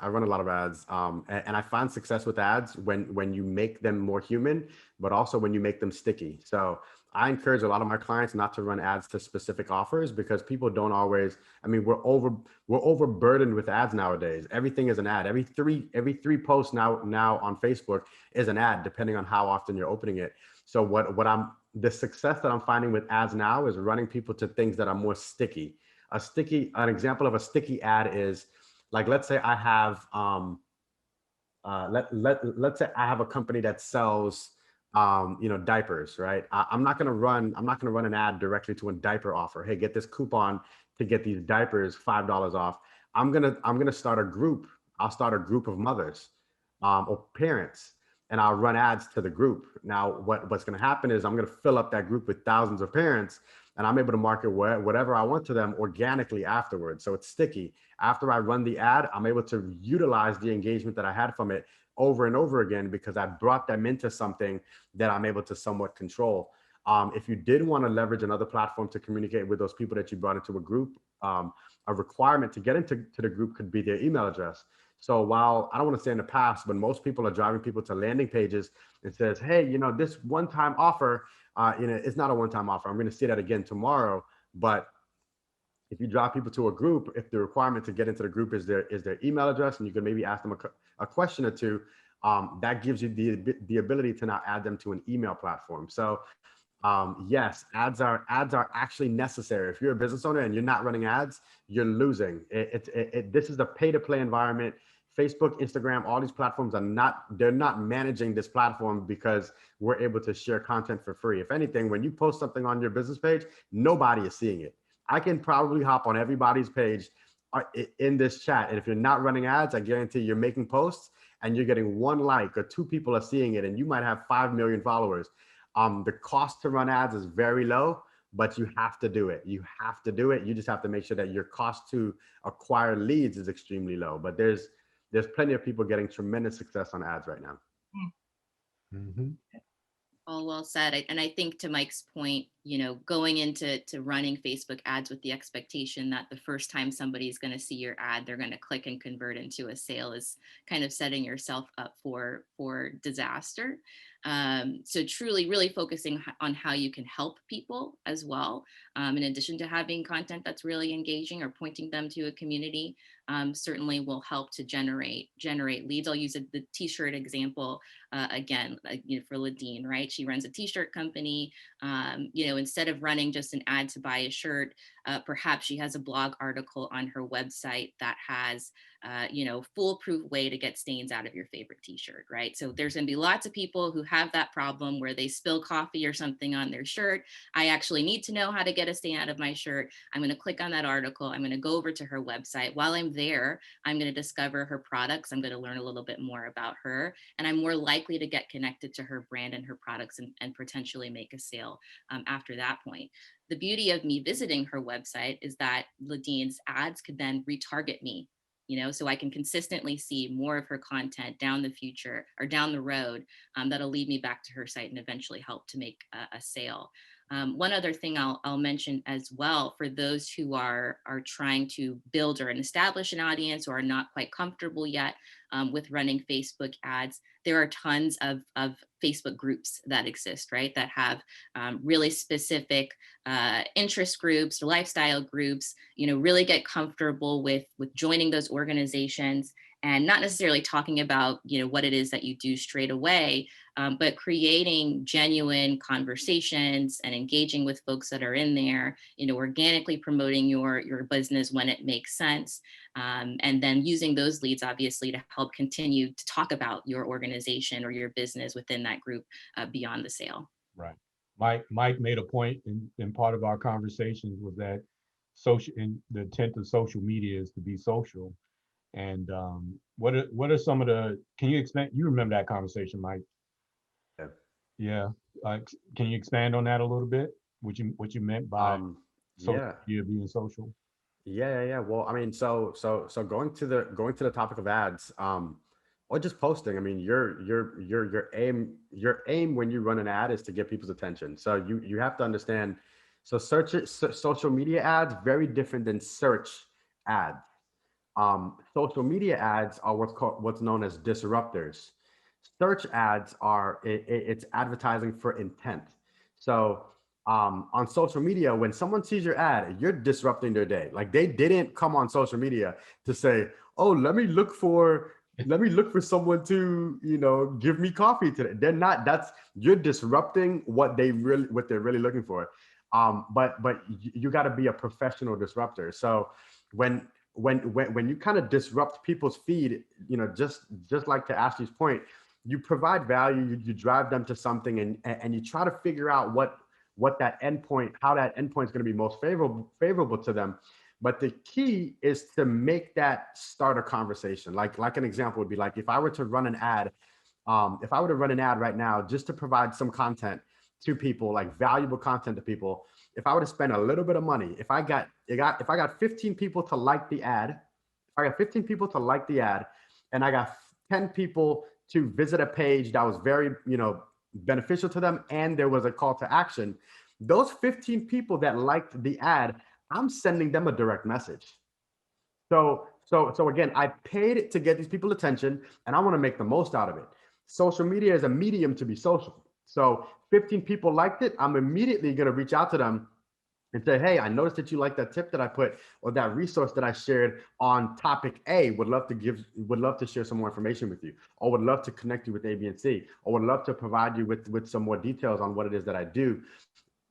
And I find success with ads when you make them more human, but also when you make them sticky. So I encourage a lot of my clients not to run ads to specific offers, because people don't always. I mean, we're overburdened with ads nowadays. Everything is an ad. Every three posts now on Facebook is an ad, depending on how often you're opening it. So the success that I'm finding with ads now is running people to things that are more sticky. An example of a sticky ad is, like, let's say I have let's say I have a company that sells diapers, right? I'm not gonna run an ad directly to a diaper offer. Hey, get this coupon to get these diapers $5 off. I'm gonna start a group. I'll start a group of mothers or parents, and I'll run ads to the group. Now, what's gonna happen is I'm gonna fill up that group with thousands of parents, and I'm able to market whatever I want to them organically afterwards. So it's sticky. After I run the ad, I'm able to utilize the engagement that I had from it over and over again, because I brought them into something that I'm able to somewhat control. If you did want to leverage another platform to communicate with those people that you brought into a group, a requirement to get into the group could be their email address. So while I don't want to say in the past, but most people are driving people to landing pages and says, hey, this one-time offer, it's not a one-time offer. I'm going to say that again tomorrow. But if you drive people to a group, if the requirement to get into the group is their email address, and you can maybe ask them a question or two, that gives you the ability to now add them to an email platform. So yes, ads are actually necessary. If you're a business owner and you're not running ads, you're losing. This is a pay-to-play environment. Facebook, Instagram, all these platforms they're not managing this platform because we're able to share content for free. If anything, when you post something on your business page, nobody is seeing it. I can probably hop on everybody's page in this chat, and if you're not running ads, I guarantee you're making posts and you're getting 1 like or 2 people are seeing it, and you might have 5 million followers. The cost to run ads is very low, but you have to do it. You have to do it. You just have to make sure that your cost to acquire leads is extremely low. But there's plenty of people getting tremendous success on ads right now. Mm-hmm. All well said. And I think to Mike's point, going into running Facebook ads with the expectation that the first time somebody's going to see your ad, they're going to click and convert into a sale is kind of setting yourself up for disaster. So truly, really focusing on how you can help people as well. In addition to having content that's really engaging or pointing them to a community, certainly will help to generate leads. I'll use the t-shirt example again, for Ladine, right? She runs a t-shirt company. Instead of running just an ad to buy a shirt, perhaps she has a blog article on her website that has, foolproof way to get stains out of your favorite t-shirt, right? So there's gonna be lots of people who have that problem where they spill coffee or something on their shirt. I actually need to know how to get a stain out of my shirt. I'm gonna click on that article. I'm gonna go over to her website. While I'm there, I'm gonna discover her products. I'm gonna learn a little bit more about her, and I'm more likely to get connected to her brand and her products and potentially make a sale after that point. The beauty of me visiting her website is that Ladine's ads could then retarget me, so I can consistently see more of her content down the future or down the road that'll lead me back to her site and eventually help to make a sale. One other thing I'll mention as well, for those who are trying to build or establish an audience or are not quite comfortable yet with running Facebook ads, there are tons of Facebook groups that exist, right? That have really specific interest groups, lifestyle groups, really get comfortable with joining those organizations and not necessarily talking about, what it is that you do straight away, but creating genuine conversations and engaging with folks that are in there, organically promoting your business when it makes sense. And then using those leads, obviously, to help continue to talk about your organization or your business within that group beyond the sale. Right. Mike made a point in part of our conversations was that the intent of social media is to be social. And what are some of can you expand, you remember that conversation, Mike? Yeah. Yeah. Can you expand on that a little bit? What you meant by social Yeah. media being social? Yeah. Well, I mean, so going to the topic of ads, or just posting. I mean, your aim when you run an ad is to get people's attention. So you have to understand. So social media ads very different than search ads. Social media ads are what's known as disruptors. Search ads are it's advertising for intent. So on social media, when someone sees your ad, you're disrupting their day. Like they didn't come on social media to say, "Oh, let me look for someone to give me coffee today." They're not. You're disrupting what they're really looking for. But you got to be a professional disruptor. So when you kind of disrupt people's feed, just like to Ashley's point, you provide value, you drive them to something, and you try to figure out how that endpoint is going to be most favorable to them. But the key is to make that start a conversation. Like an example would be like if I were to run an ad, right now, just to provide some content to people, like valuable content to people. If I were to spend a little bit of money, if I got 15 people to like the ad, and I got 10 people to visit a page that was very, beneficial to them, and there was a call to action, those 15 people that liked the ad, I'm sending them a direct message. So again, I paid to get these people attention, and I want to make the most out of it. Social media is a medium to be social. So 15 people liked it, I'm immediately going to reach out to them and say, "Hey, I noticed that you liked that tip that I put or that resource that I shared on topic A. Would love to share some more information with you, or would love to connect you with A, B, and C, or would love to provide you with some more details on what it is that I do."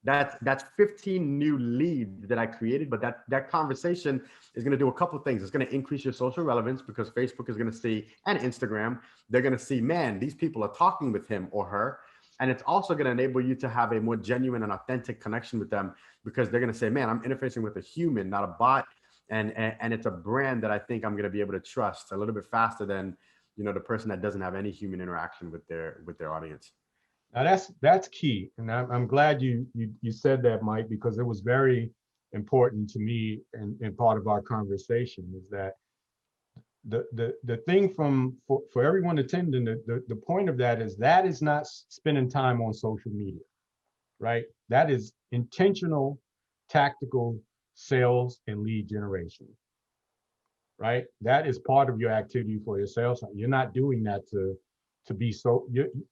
That's 15 new leads that I created, but that conversation is going to do a couple of things. It's going to increase your social relevance because Facebook is going to see, and Instagram, they're going to see, man, these people are talking with him or her. And it's also going to enable you to have a more genuine and authentic connection with them because they're going to say, man, I'm interfacing with a human, not a bot. And it's a brand that I think I'm going to be able to trust a little bit faster than, the person that doesn't have any human interaction with their audience. Now that's key, and I'm glad you said that, Mike, because it was very important to me and part of our conversation is that the thing for everyone attending, the point of that is not spending time on social media, right? That is intentional, tactical sales and lead generation, right? That is part of your activity for your sales. You're not doing that to be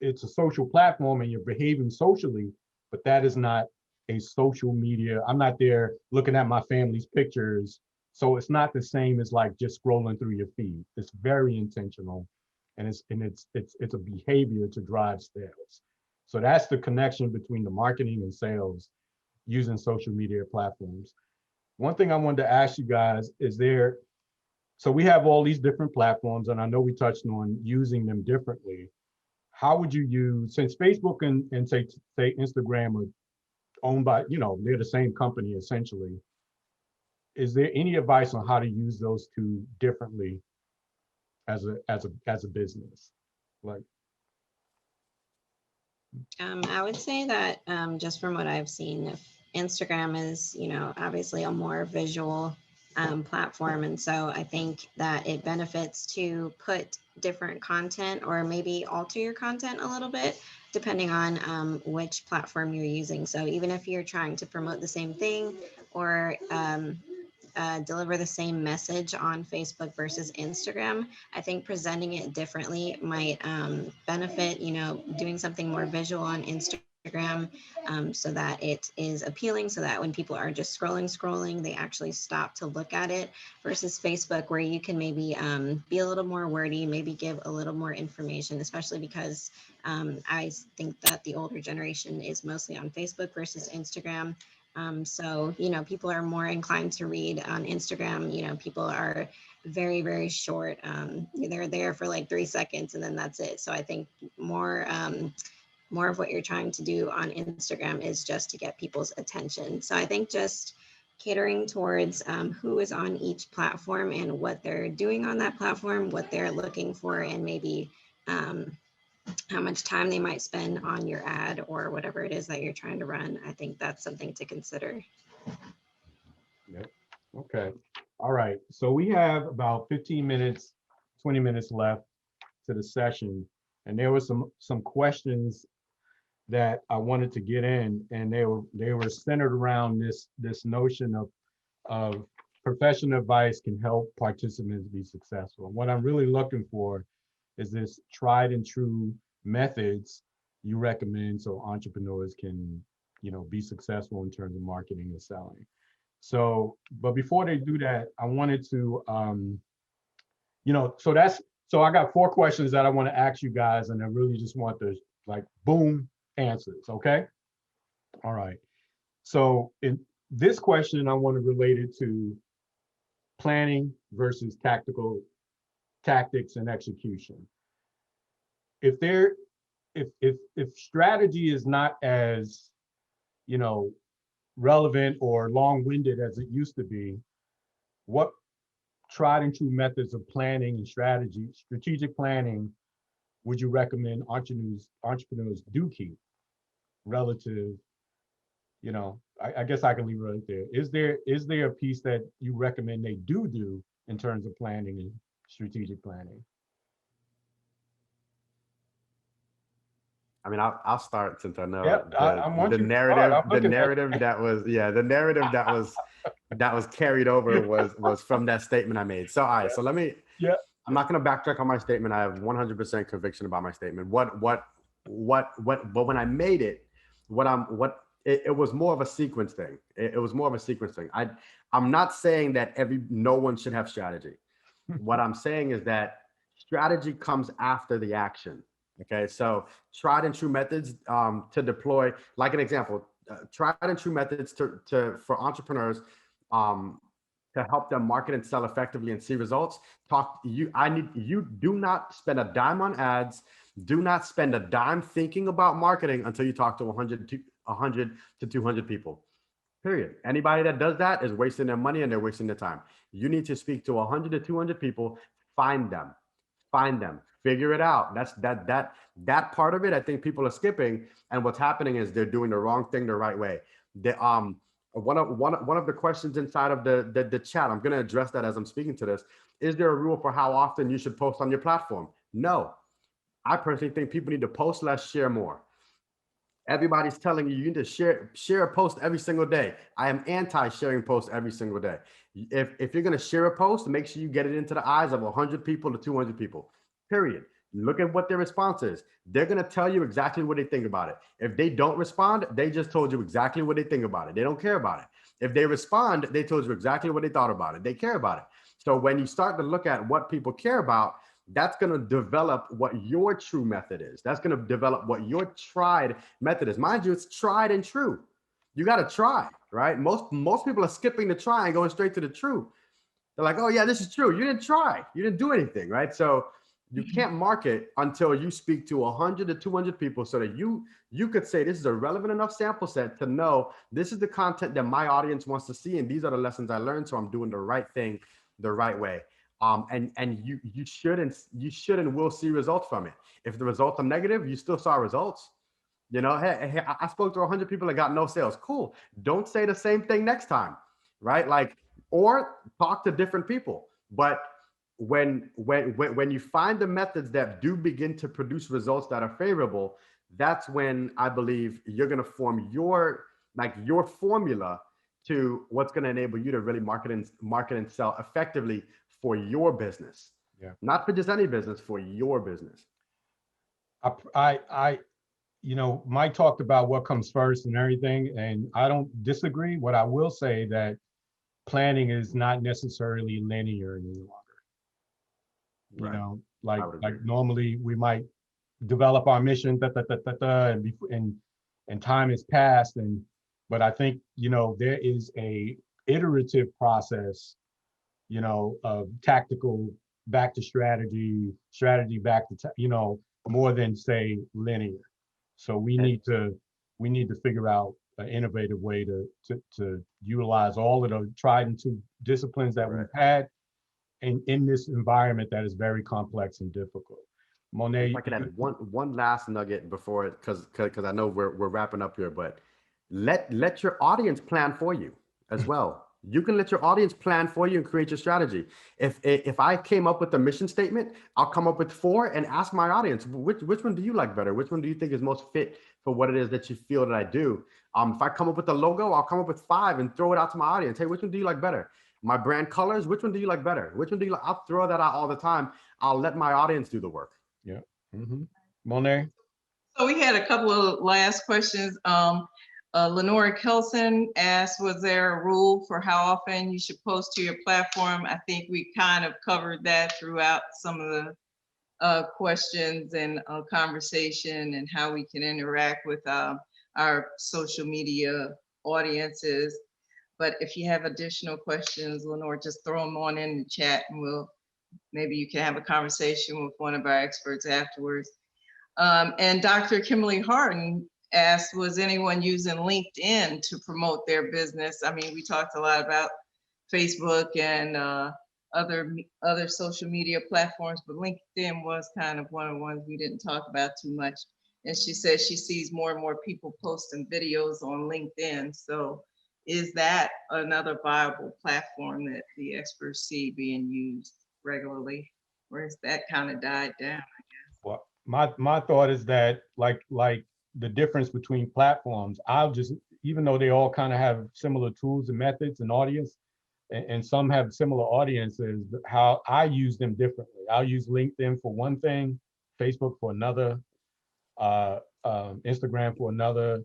it's a social platform and you're behaving socially, but that is not a social media. I'm not there looking at my family's pictures. So it's not the same as like just scrolling through your feed. It's very intentional, and it's a behavior to drive sales. So that's the connection between the marketing and sales using social media platforms. one thing I wanted to ask you guys is so we have all these different platforms, and I know we touched on using them differently. How would you use, since Facebook and say Instagram are owned by, they're the same company essentially, is there any advice on how to use those two differently as a business? Like, I would say that just from what I've seen, if Instagram is, obviously a more visual platform. And so I think that it benefits to put different content or maybe alter your content a little bit, depending on which platform you're using. So even if you're trying to promote the same thing or deliver the same message on Facebook versus Instagram, I think presenting it differently might benefit, doing something more visual on Instagram so that it is appealing, so that when people are just scrolling, they actually stop to look at it, versus Facebook, where you can maybe be a little more wordy, maybe give a little more information, especially because I think that the older generation is mostly on Facebook versus Instagram. So, people are more inclined to read on Instagram. People are very, very short. They're there for like 3 seconds and then that's it. So I think more of what you're trying to do on Instagram is just to get people's attention. So I think just catering towards who is on each platform and what they're doing on that platform, what they're looking for, and maybe how much time they might spend on your ad or whatever it is that you're trying to run. I think that's something to consider. Yep. Okay. All right. So we have about 15 minutes, 20 minutes left to the session. And there were some questions that I wanted to get in, and they were centered around this notion of professional advice can help participants be successful. And what I'm really looking for is this tried and true methods you recommend so entrepreneurs can, be successful in terms of marketing and selling. So, but before they do that, I wanted to, so I got 4 questions that I want to ask you guys, and I really just want the boom answers. Okay. All right. So in this question, I want to relate it to planning versus tactics and execution. If strategy is not as, relevant or long-winded as it used to be, what tried and true methods of planning and strategic planning would you recommend entrepreneurs do keep relative, I guess I can leave it right there. Is there a piece that you recommend they do in terms of planning and strategic planning? I mean, I'll start since I know Yep, I want the you to start. narrative that was carried over was from that statement I made. So, all right, so let me, I'm not going to backtrack on my statement. I have 100% conviction about my statement. But when I made it, it was more of a sequence thing. It was more of a sequence thing. I'm not saying that no one should have strategy. What I'm saying is that strategy comes after the action. Okay, so tried and true methods to deploy, like an example, tried and true methods for entrepreneurs to help them market and sell effectively and see results. You do not spend a dime on ads. Do not spend a dime thinking about marketing until you talk to 100 to 200 people. Period. Anybody that does that is wasting their money and they're wasting their time. You need to speak to 100 to 200 people, find them, figure it out. That's that part of it. I think people are skipping, and what's happening is they're doing the wrong thing the right way. One of the questions inside of the chat, I'm going to address that as I'm speaking to this. Is there a rule for how often you should post on your platform? No. I personally think people need to post less, share more. Everybody's telling you need to share a post every single day. I am anti-sharing posts every single day. If you're going to share a post, make sure you get it into the eyes of 100 people to 200 people, period. Look at what their response is. They're going to tell you exactly what they think about it. If they don't respond, they just told you exactly what they think about it. They don't care about it. If they respond, they told you exactly what they thought about it. They care about it. So when you start to look at what people care about, that's going to develop what your true method is. That's going to develop what your tried method is. Mind you, it's tried and true. You got to try, right? Most people are skipping the try and going straight to the true. They're like, oh yeah, this is true. You didn't try. You didn't do anything, right? So you can't market until you speak to 100 to 200 people so that you could say this is a relevant enough sample set to know this is the content that my audience wants to see, and these are the lessons I learned, so I'm doing the right thing the right way. And you should and will see results from it. If the results are negative, you still saw results. You know, hey, I spoke to 100 people that got no sales. Cool. Don't say the same thing next time, right? Like, or talk to different people. But when you find the methods that do begin to produce results that are favorable, that's when I believe you're going to form your formula to what's going to enable you to really market and sell effectively for your business. Yeah. Not for just any business, for your business. I you know, Mike talked about what comes first and everything, and I don't disagree. What I will say that planning is not necessarily linear any longer. You Right. know, I like would agree. normally we might develop our mission, and time has passed, but I think, you know, there is a iterative process, you know, of tactical back to strategy back to you know, more than say linear. So we need to figure out an innovative way to utilize all of the tried and true disciplines that we've had in this environment that is very complex and difficult. Monet, If I could add one last nugget before, because I know we're wrapping up here, but let your audience plan for you as well. You can let your audience plan for you and create your strategy. If I came up with a mission statement, I'll come up with 4 and ask my audience, which one do you like better? Which one do you think is most fit for what it is that you feel that I do? If I come up with a logo, I'll come up with 5 and throw it out to my audience. Hey, which one do you like better? My brand colors, which one do you like better? Which one do you like? I'll throw that out all the time. I'll let my audience do the work. Yeah. Mm-hmm. Monet? So we had a couple of last questions. Lenora Kelson asked, was there a rule for how often you should post to your platform? I think we kind of covered that throughout some of the questions and conversation and how we can interact with our social media audiences. But if you have additional questions, Lenore, just throw them on in the chat and maybe you can have a conversation with one of our experts afterwards. And Dr. Kimberly Harden asked, was anyone using LinkedIn to promote their business? I mean, we talked a lot about Facebook and other social media platforms, but LinkedIn was kind of one of the ones we didn't talk about too much. And she says she sees more and more people posting videos on LinkedIn. So is that another viable platform that the experts see being used regularly, or has that kind of died down? Well, my thought is that like the difference between platforms, even though they all kind of have similar tools and methods and audience, and some have similar audiences, how I use them differently. I'll use LinkedIn for one thing, Facebook for another, Instagram for another,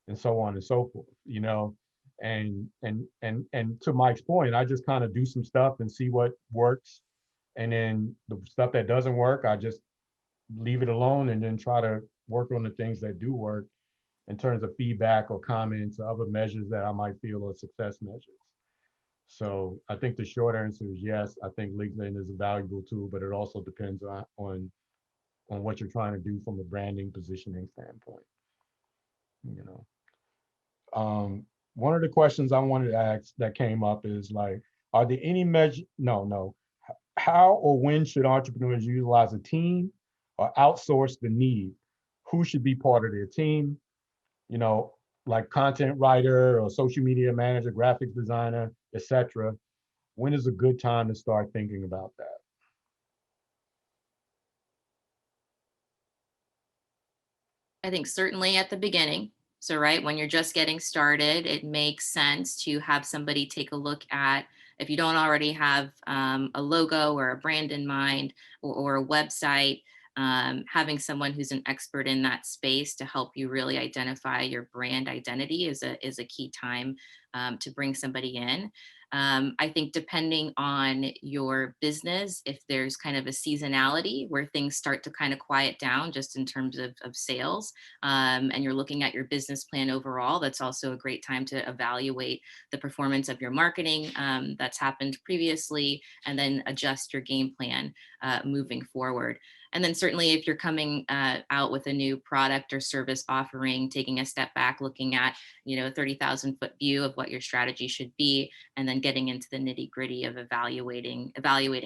and so on and so forth, you know. And to Mike's point, I just kind of do some stuff and see what works. And then the stuff that doesn't work, I just leave it alone and then try to work on the things that do work in terms of feedback or comments or other measures that I might feel are success measures. So I think the short answer is yes. I think LinkedIn is a valuable tool, but it also depends on what you're trying to do from a branding positioning standpoint. You know, one of the questions I wanted to ask that came up is like, are there any how or when should entrepreneurs utilize a team or outsource the need? Who should be part of their team? You know, like content writer or social media manager, graphics designer, etc. When is a good time to start thinking about that? I think certainly at the beginning. So, right, when you're just getting started, it makes sense to have somebody take a look at, if you don't already have a logo or a brand in mind or a website, having someone who's an expert in that space to help you really identify your brand identity is a key time to bring somebody in. I think depending on your business, if there's kind of a seasonality where things start to kind of quiet down just in terms of sales, and you're looking at your business plan overall, that's also a great time to evaluate the performance of your marketing that's happened previously, and then adjust your game plan moving forward. And then certainly if you're coming out with a new product or service offering, taking a step back, looking at, a 30,000-foot view of what your strategy should be, and then getting into the nitty gritty of evaluating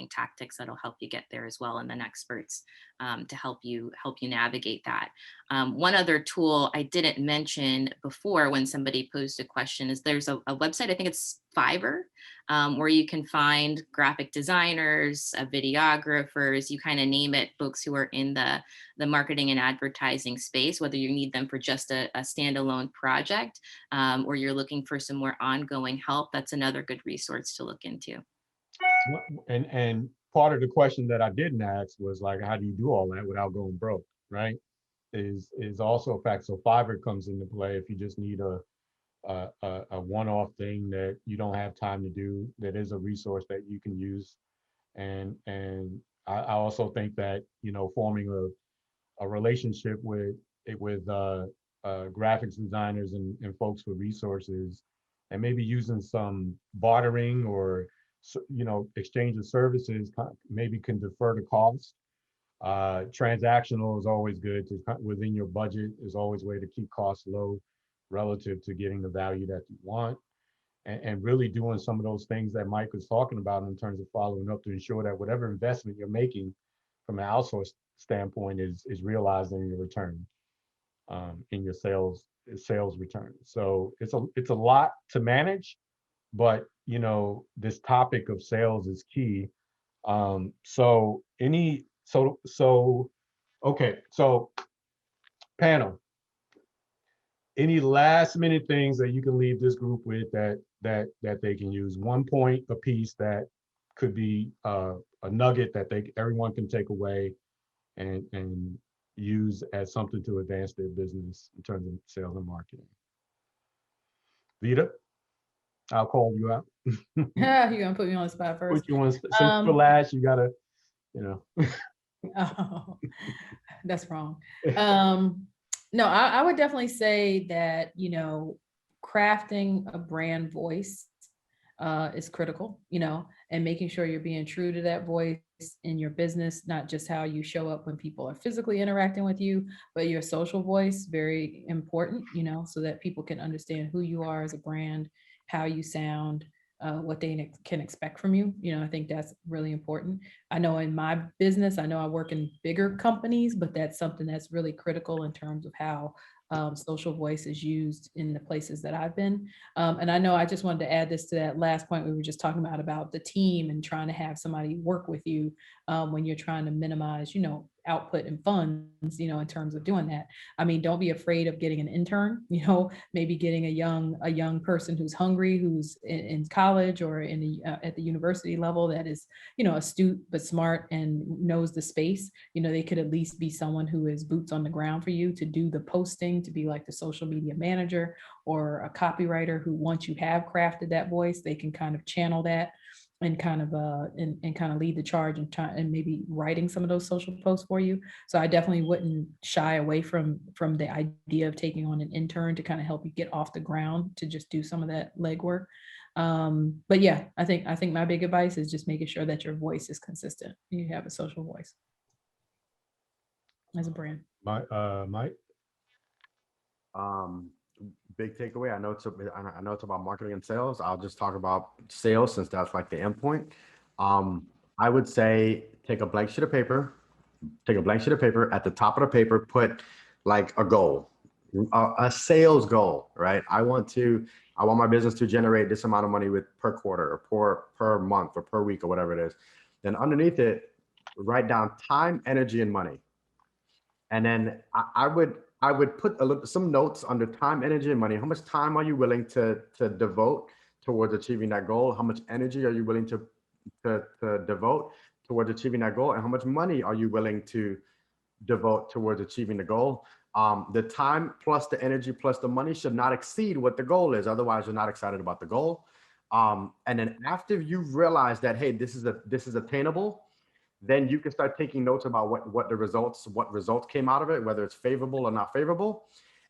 tactics that'll help you get there as well, and then experts to help you navigate that. One other tool I didn't mention before when somebody posed a question is there's a website, I think it's Fiverr, where you can find graphic designers, videographers, you kind of name it, folks who are in the marketing and advertising space, whether you need them for just a standalone project or you're looking for some more ongoing help. That's another good resource to look into. And part of the question that I didn't ask was like, how do you do all that without going broke, right? Is also a fact. So Fiverr comes into play if you just need a one-off thing that you don't have time to do. That is a resource that you can use. And I also think that, forming a relationship with graphics designers and folks with resources, and maybe using some bartering or exchange of services maybe can defer the cost. Transactional is always good to within your budget, is always a way to keep costs low relative to getting the value that you want, and really doing some of those things that Mike was talking about in terms of following up to ensure that whatever investment you're making from an outsource standpoint is realizing your return in your sales return. So it's a lot to manage, but this topic of sales is key. Okay, so panel, any last minute things that you can leave this group with that they can use? 1 point a piece that could be a nugget that everyone can take away and use as something to advance their business in terms of sales and marketing. Vita, I'll call you out. Yeah, you're gonna put me on the spot first. Put you on, since for last, you gotta, Oh, that's wrong. No, I would definitely say that, crafting a brand voice is critical, and making sure you're being true to that voice in your business, not just how you show up when people are physically interacting with you, but your social voice, very important, so that people can understand who you are as a brand, how you sound, what they can expect from you. I think that's really important. I know in my business, I work in bigger companies, but that's something that's really critical in terms of how social voice is used in the places that I've been. And I just wanted to add this to that last point we were just talking about the team and trying to have somebody work with you when you're trying to minimize, output and funds, in terms of doing that. I mean, don't be afraid of getting an intern, maybe getting a young person who's hungry, who's in college or at the university level that is, astute but smart and knows the space. They could at least be someone who is boots on the ground for you to do the posting, to be like the social media manager or a copywriter who, once you have crafted that voice, they can kind of channel that and kind of lead the charge and maybe writing some of those social posts for you. So I definitely wouldn't shy away from the idea of taking on an intern to kind of help you get off the ground, to just do some of that legwork. But yeah, I think my big advice is just making sure that your voice is consistent. You have a social voice as a brand. Mike. Big takeaway. I know it's about marketing and sales. I'll just talk about sales since that's like the end point. I would say take a blank sheet of paper. At the top of the paper, put like a goal, a sales goal, right? I want my business to generate this amount of money per quarter or per month or per week or whatever it is. Then underneath it, write down time, energy, and money. And then I would put some notes under time, energy, and money. How much time are you willing to devote towards achieving that goal? How much energy are you willing to devote towards achieving that goal? And how much money are you willing to devote towards achieving the goal? The time plus the energy plus the money should not exceed what the goal is. Otherwise, you're not excited about the goal. And then after you realize that, hey, this is attainable, then you can start taking notes about what results came out of it, whether it's favorable or not favorable.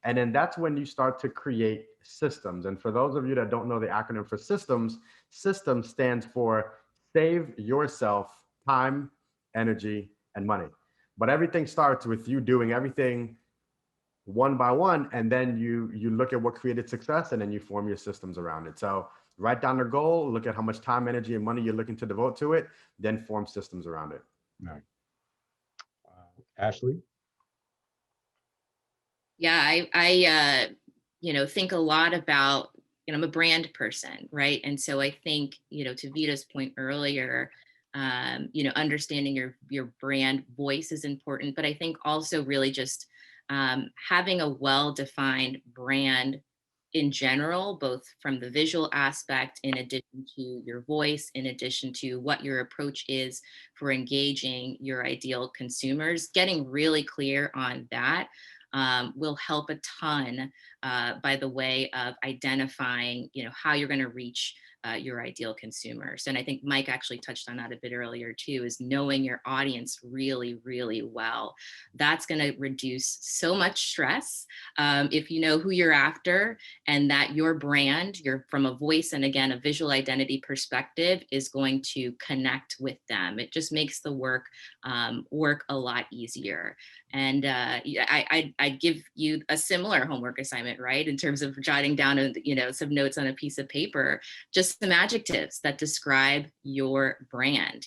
And then that's when you start to create systems. And for those of you that don't know the acronym for systems, system stands for save yourself time, energy, and money. But everything starts with you doing everything one by one, and then you look at what created success, and then you form your systems around it. So write down the goal, look at how much time, energy, and money you're looking to devote to it, then form systems around it. All right. Ashley? Yeah, I think a lot about, I'm a brand person, right? And so I think, to Vita's point earlier, understanding your brand voice is important, but I think also really just having a well-defined brand in general, both from the visual aspect, in addition to your voice, in addition to what your approach is for engaging your ideal consumers, getting really clear on that will help a ton by the way of identifying, how you're going to reach your ideal consumers. And I think Mike actually touched on that a bit earlier too, is knowing your audience really, really well. That's going to reduce so much stress if you know who you're after, and that your brand, from a voice and again, a visual identity perspective, is going to connect with them. It just makes the work a lot easier. And I'd give you a similar homework assignment, right? In terms of jotting down, some notes on a piece of paper, just some adjectives that describe your brand.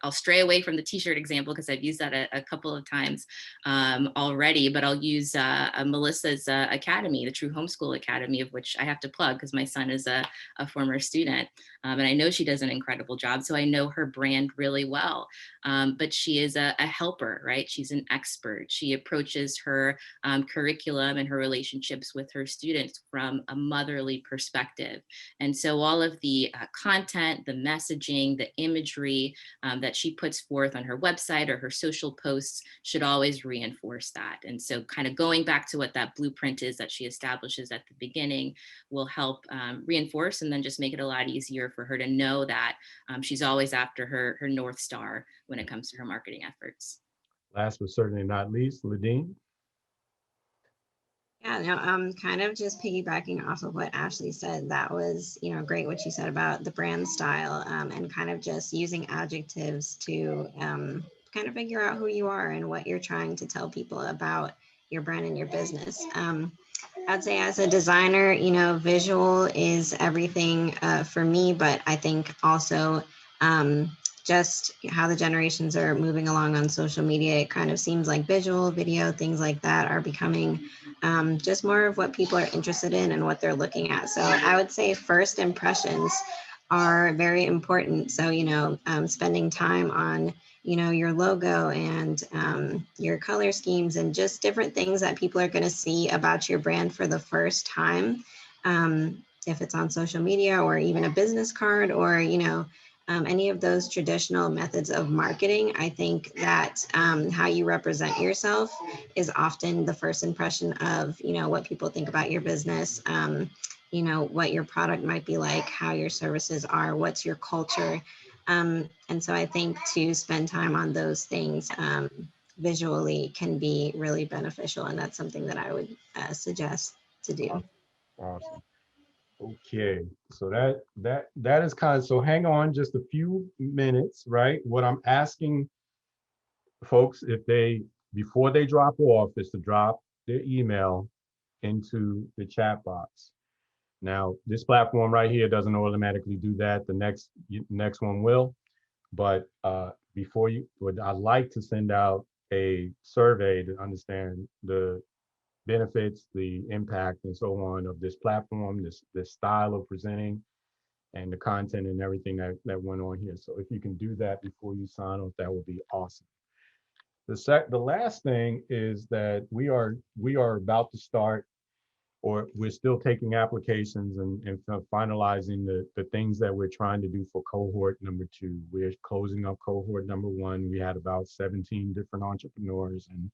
I'll stray away from the t-shirt example because I've used that a couple of times already, but I'll use Melissa's academy, the True Homeschool Academy, of which I have to plug because my son is a former student. And I know she does an incredible job. So I know her brand really well. But she is a helper, right? She's an expert. She approaches her curriculum and her relationships with her students from a motherly perspective. And so all of the content, the messaging, the imagery that she puts forth on her website or her social posts should always reinforce that. And so kind of going back to what that blueprint is that she establishes at the beginning will help reinforce and then just make it a lot easier for her to know that she's always after her North Star when it comes to her marketing efforts. Last but certainly not least, Ladine. Yeah, no, kind of just piggybacking off of what Ashley said. That was, great what she said about the brand style and kind of just using adjectives to kind of figure out who you are and what you're trying to tell people about your brand and your business. I'd say as a designer, visual is everything for me, but I think also just how the generations are moving along on social media, it kind of seems like visual, video, things like that are becoming just more of what people are interested in and what they're looking at. So I would say first impressions are very important. So, spending time on, your logo and your color schemes and just different things that people are going to see about your brand for the first time. If it's on social media or even a business card or, any of those traditional methods of marketing, I think that how you represent yourself is often the first impression of, what people think about your business, what your product might be like, how your services are, what's your culture. And so I think to spend time on those things visually can be really beneficial. And that's something that I would suggest to do. Awesome. Okay, so that is kind of, so hang on just a few minutes, right? What I'm asking folks, before they drop off, is to drop their email into the chat box. Now, this platform right here doesn't automatically do that. The next one will, but I'd like to send out a survey to understand the benefits, the impact, and so on of this platform, this style of presenting, and the content and everything that went on here. So if you can do that before you sign off, that would be awesome. The last thing is that we are about to start, or we're still taking applications and finalizing the things that we're trying to do for cohort number 2. We're closing up cohort number 1. We had about 17 different entrepreneurs, and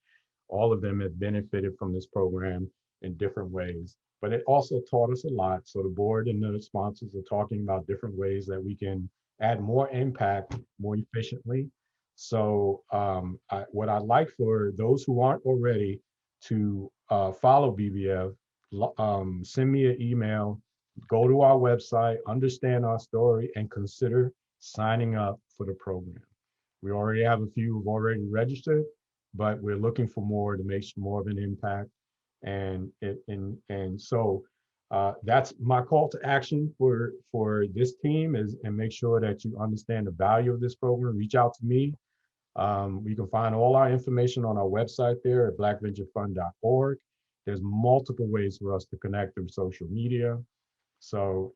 all of them have benefited from this program in different ways. but it also taught us a lot. So the board and the sponsors are talking about different ways that we can add more impact more efficiently. So what I'd like for those who aren't already to follow BVF, send me an email, go to our website, understand our story, and consider signing up for the program. We already have a few who've already registered, but we're looking for more to make more of an impact. And so that's my call to action for this team is, and make sure that you understand the value of this program. Reach out to me. You can find all our information on our website there at blackventurefund.org. There's multiple ways for us to connect through social media. So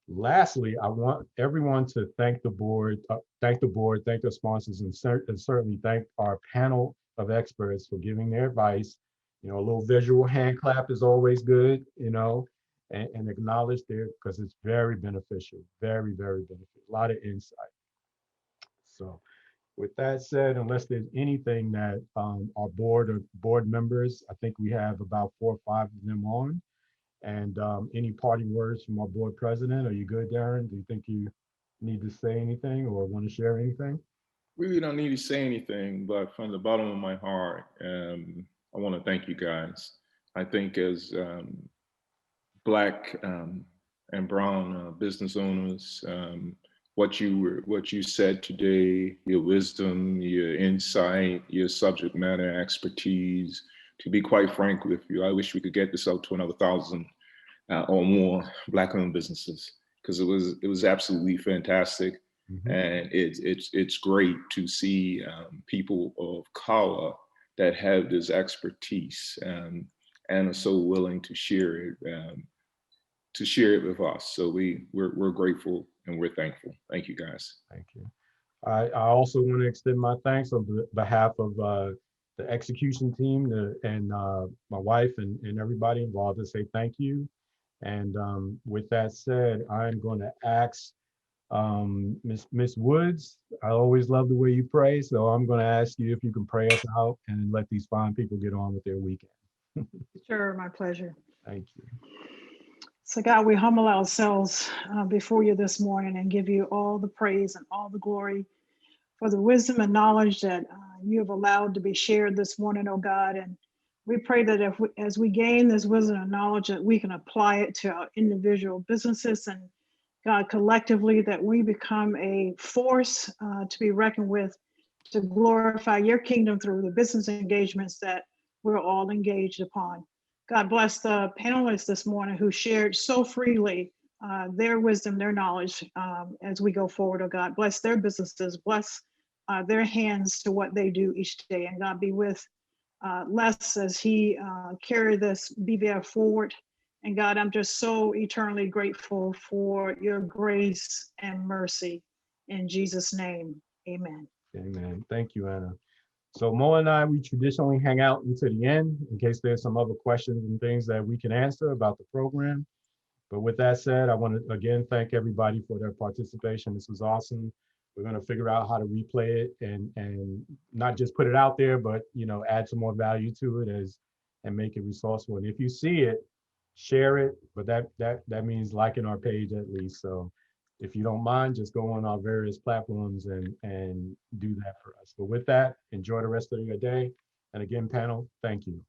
lastly, I want everyone to thank the board, thank the sponsors, and certainly thank our panel of experts for giving their advice. You know, a little visual hand clap is always good, you know, and acknowledge there because it's very beneficial, very, very beneficial, a lot of insight. So with that said, unless there's anything that our board members, I think we have about 4 or 5 of them on. And any parting words from our board president? Are you good, Darren? Do you think you need to say anything or want to share anything? Really don't need to say anything, but from the bottom of my heart, I want to thank you guys. I think as Black and brown business owners, what you said today, your wisdom, your insight, your subject matter expertise. To be quite frank with you, I wish we could get this out to another 1,000 or more Black-owned businesses, because it was absolutely fantastic. Mm-hmm. And it's great to see people of color that have this expertise and are so willing to share it with us. So we're grateful and we're thankful. Thank you, guys. Thank you. I also want to extend my thanks on behalf of the execution team and my wife and everybody involved to say thank you. And with that said, I'm going to ask Miss Woods. I always love the way you pray, so I'm going to ask you if you can pray us out and let these fine people get on with their weekend. Sure, my pleasure. Thank you. So God, we humble ourselves before you this morning and give you all the praise and all the glory for the wisdom and knowledge that you have allowed to be shared this morning, oh God. And we pray that as we gain this wisdom and knowledge, that we can apply it to our individual businesses, and God, collectively, that we become a force to be reckoned with to glorify your kingdom through the business engagements that we're all engaged upon. God bless the panelists this morning who shared so freely their wisdom, their knowledge as we go forward, oh God. Bless their businesses, bless their hands to what they do each day. And God, be with Les as he carry this BVF forward. And God, I'm just so eternally grateful for your grace and mercy. In Jesus' name, amen. Amen. Thank you, Anna. So Mo and I, we traditionally hang out until the end in case there's some other questions and things that we can answer about the program. But with that said, I want to again thank everybody for their participation. This was awesome. We're going to figure out how to replay it and not just put it out there, but add some more value to it and make it resourceful. And if you see it, share it. But that means liking our page at least. So if you don't mind, just go on our various platforms and do that for us. But with that, enjoy the rest of your day. And again, panel, thank you.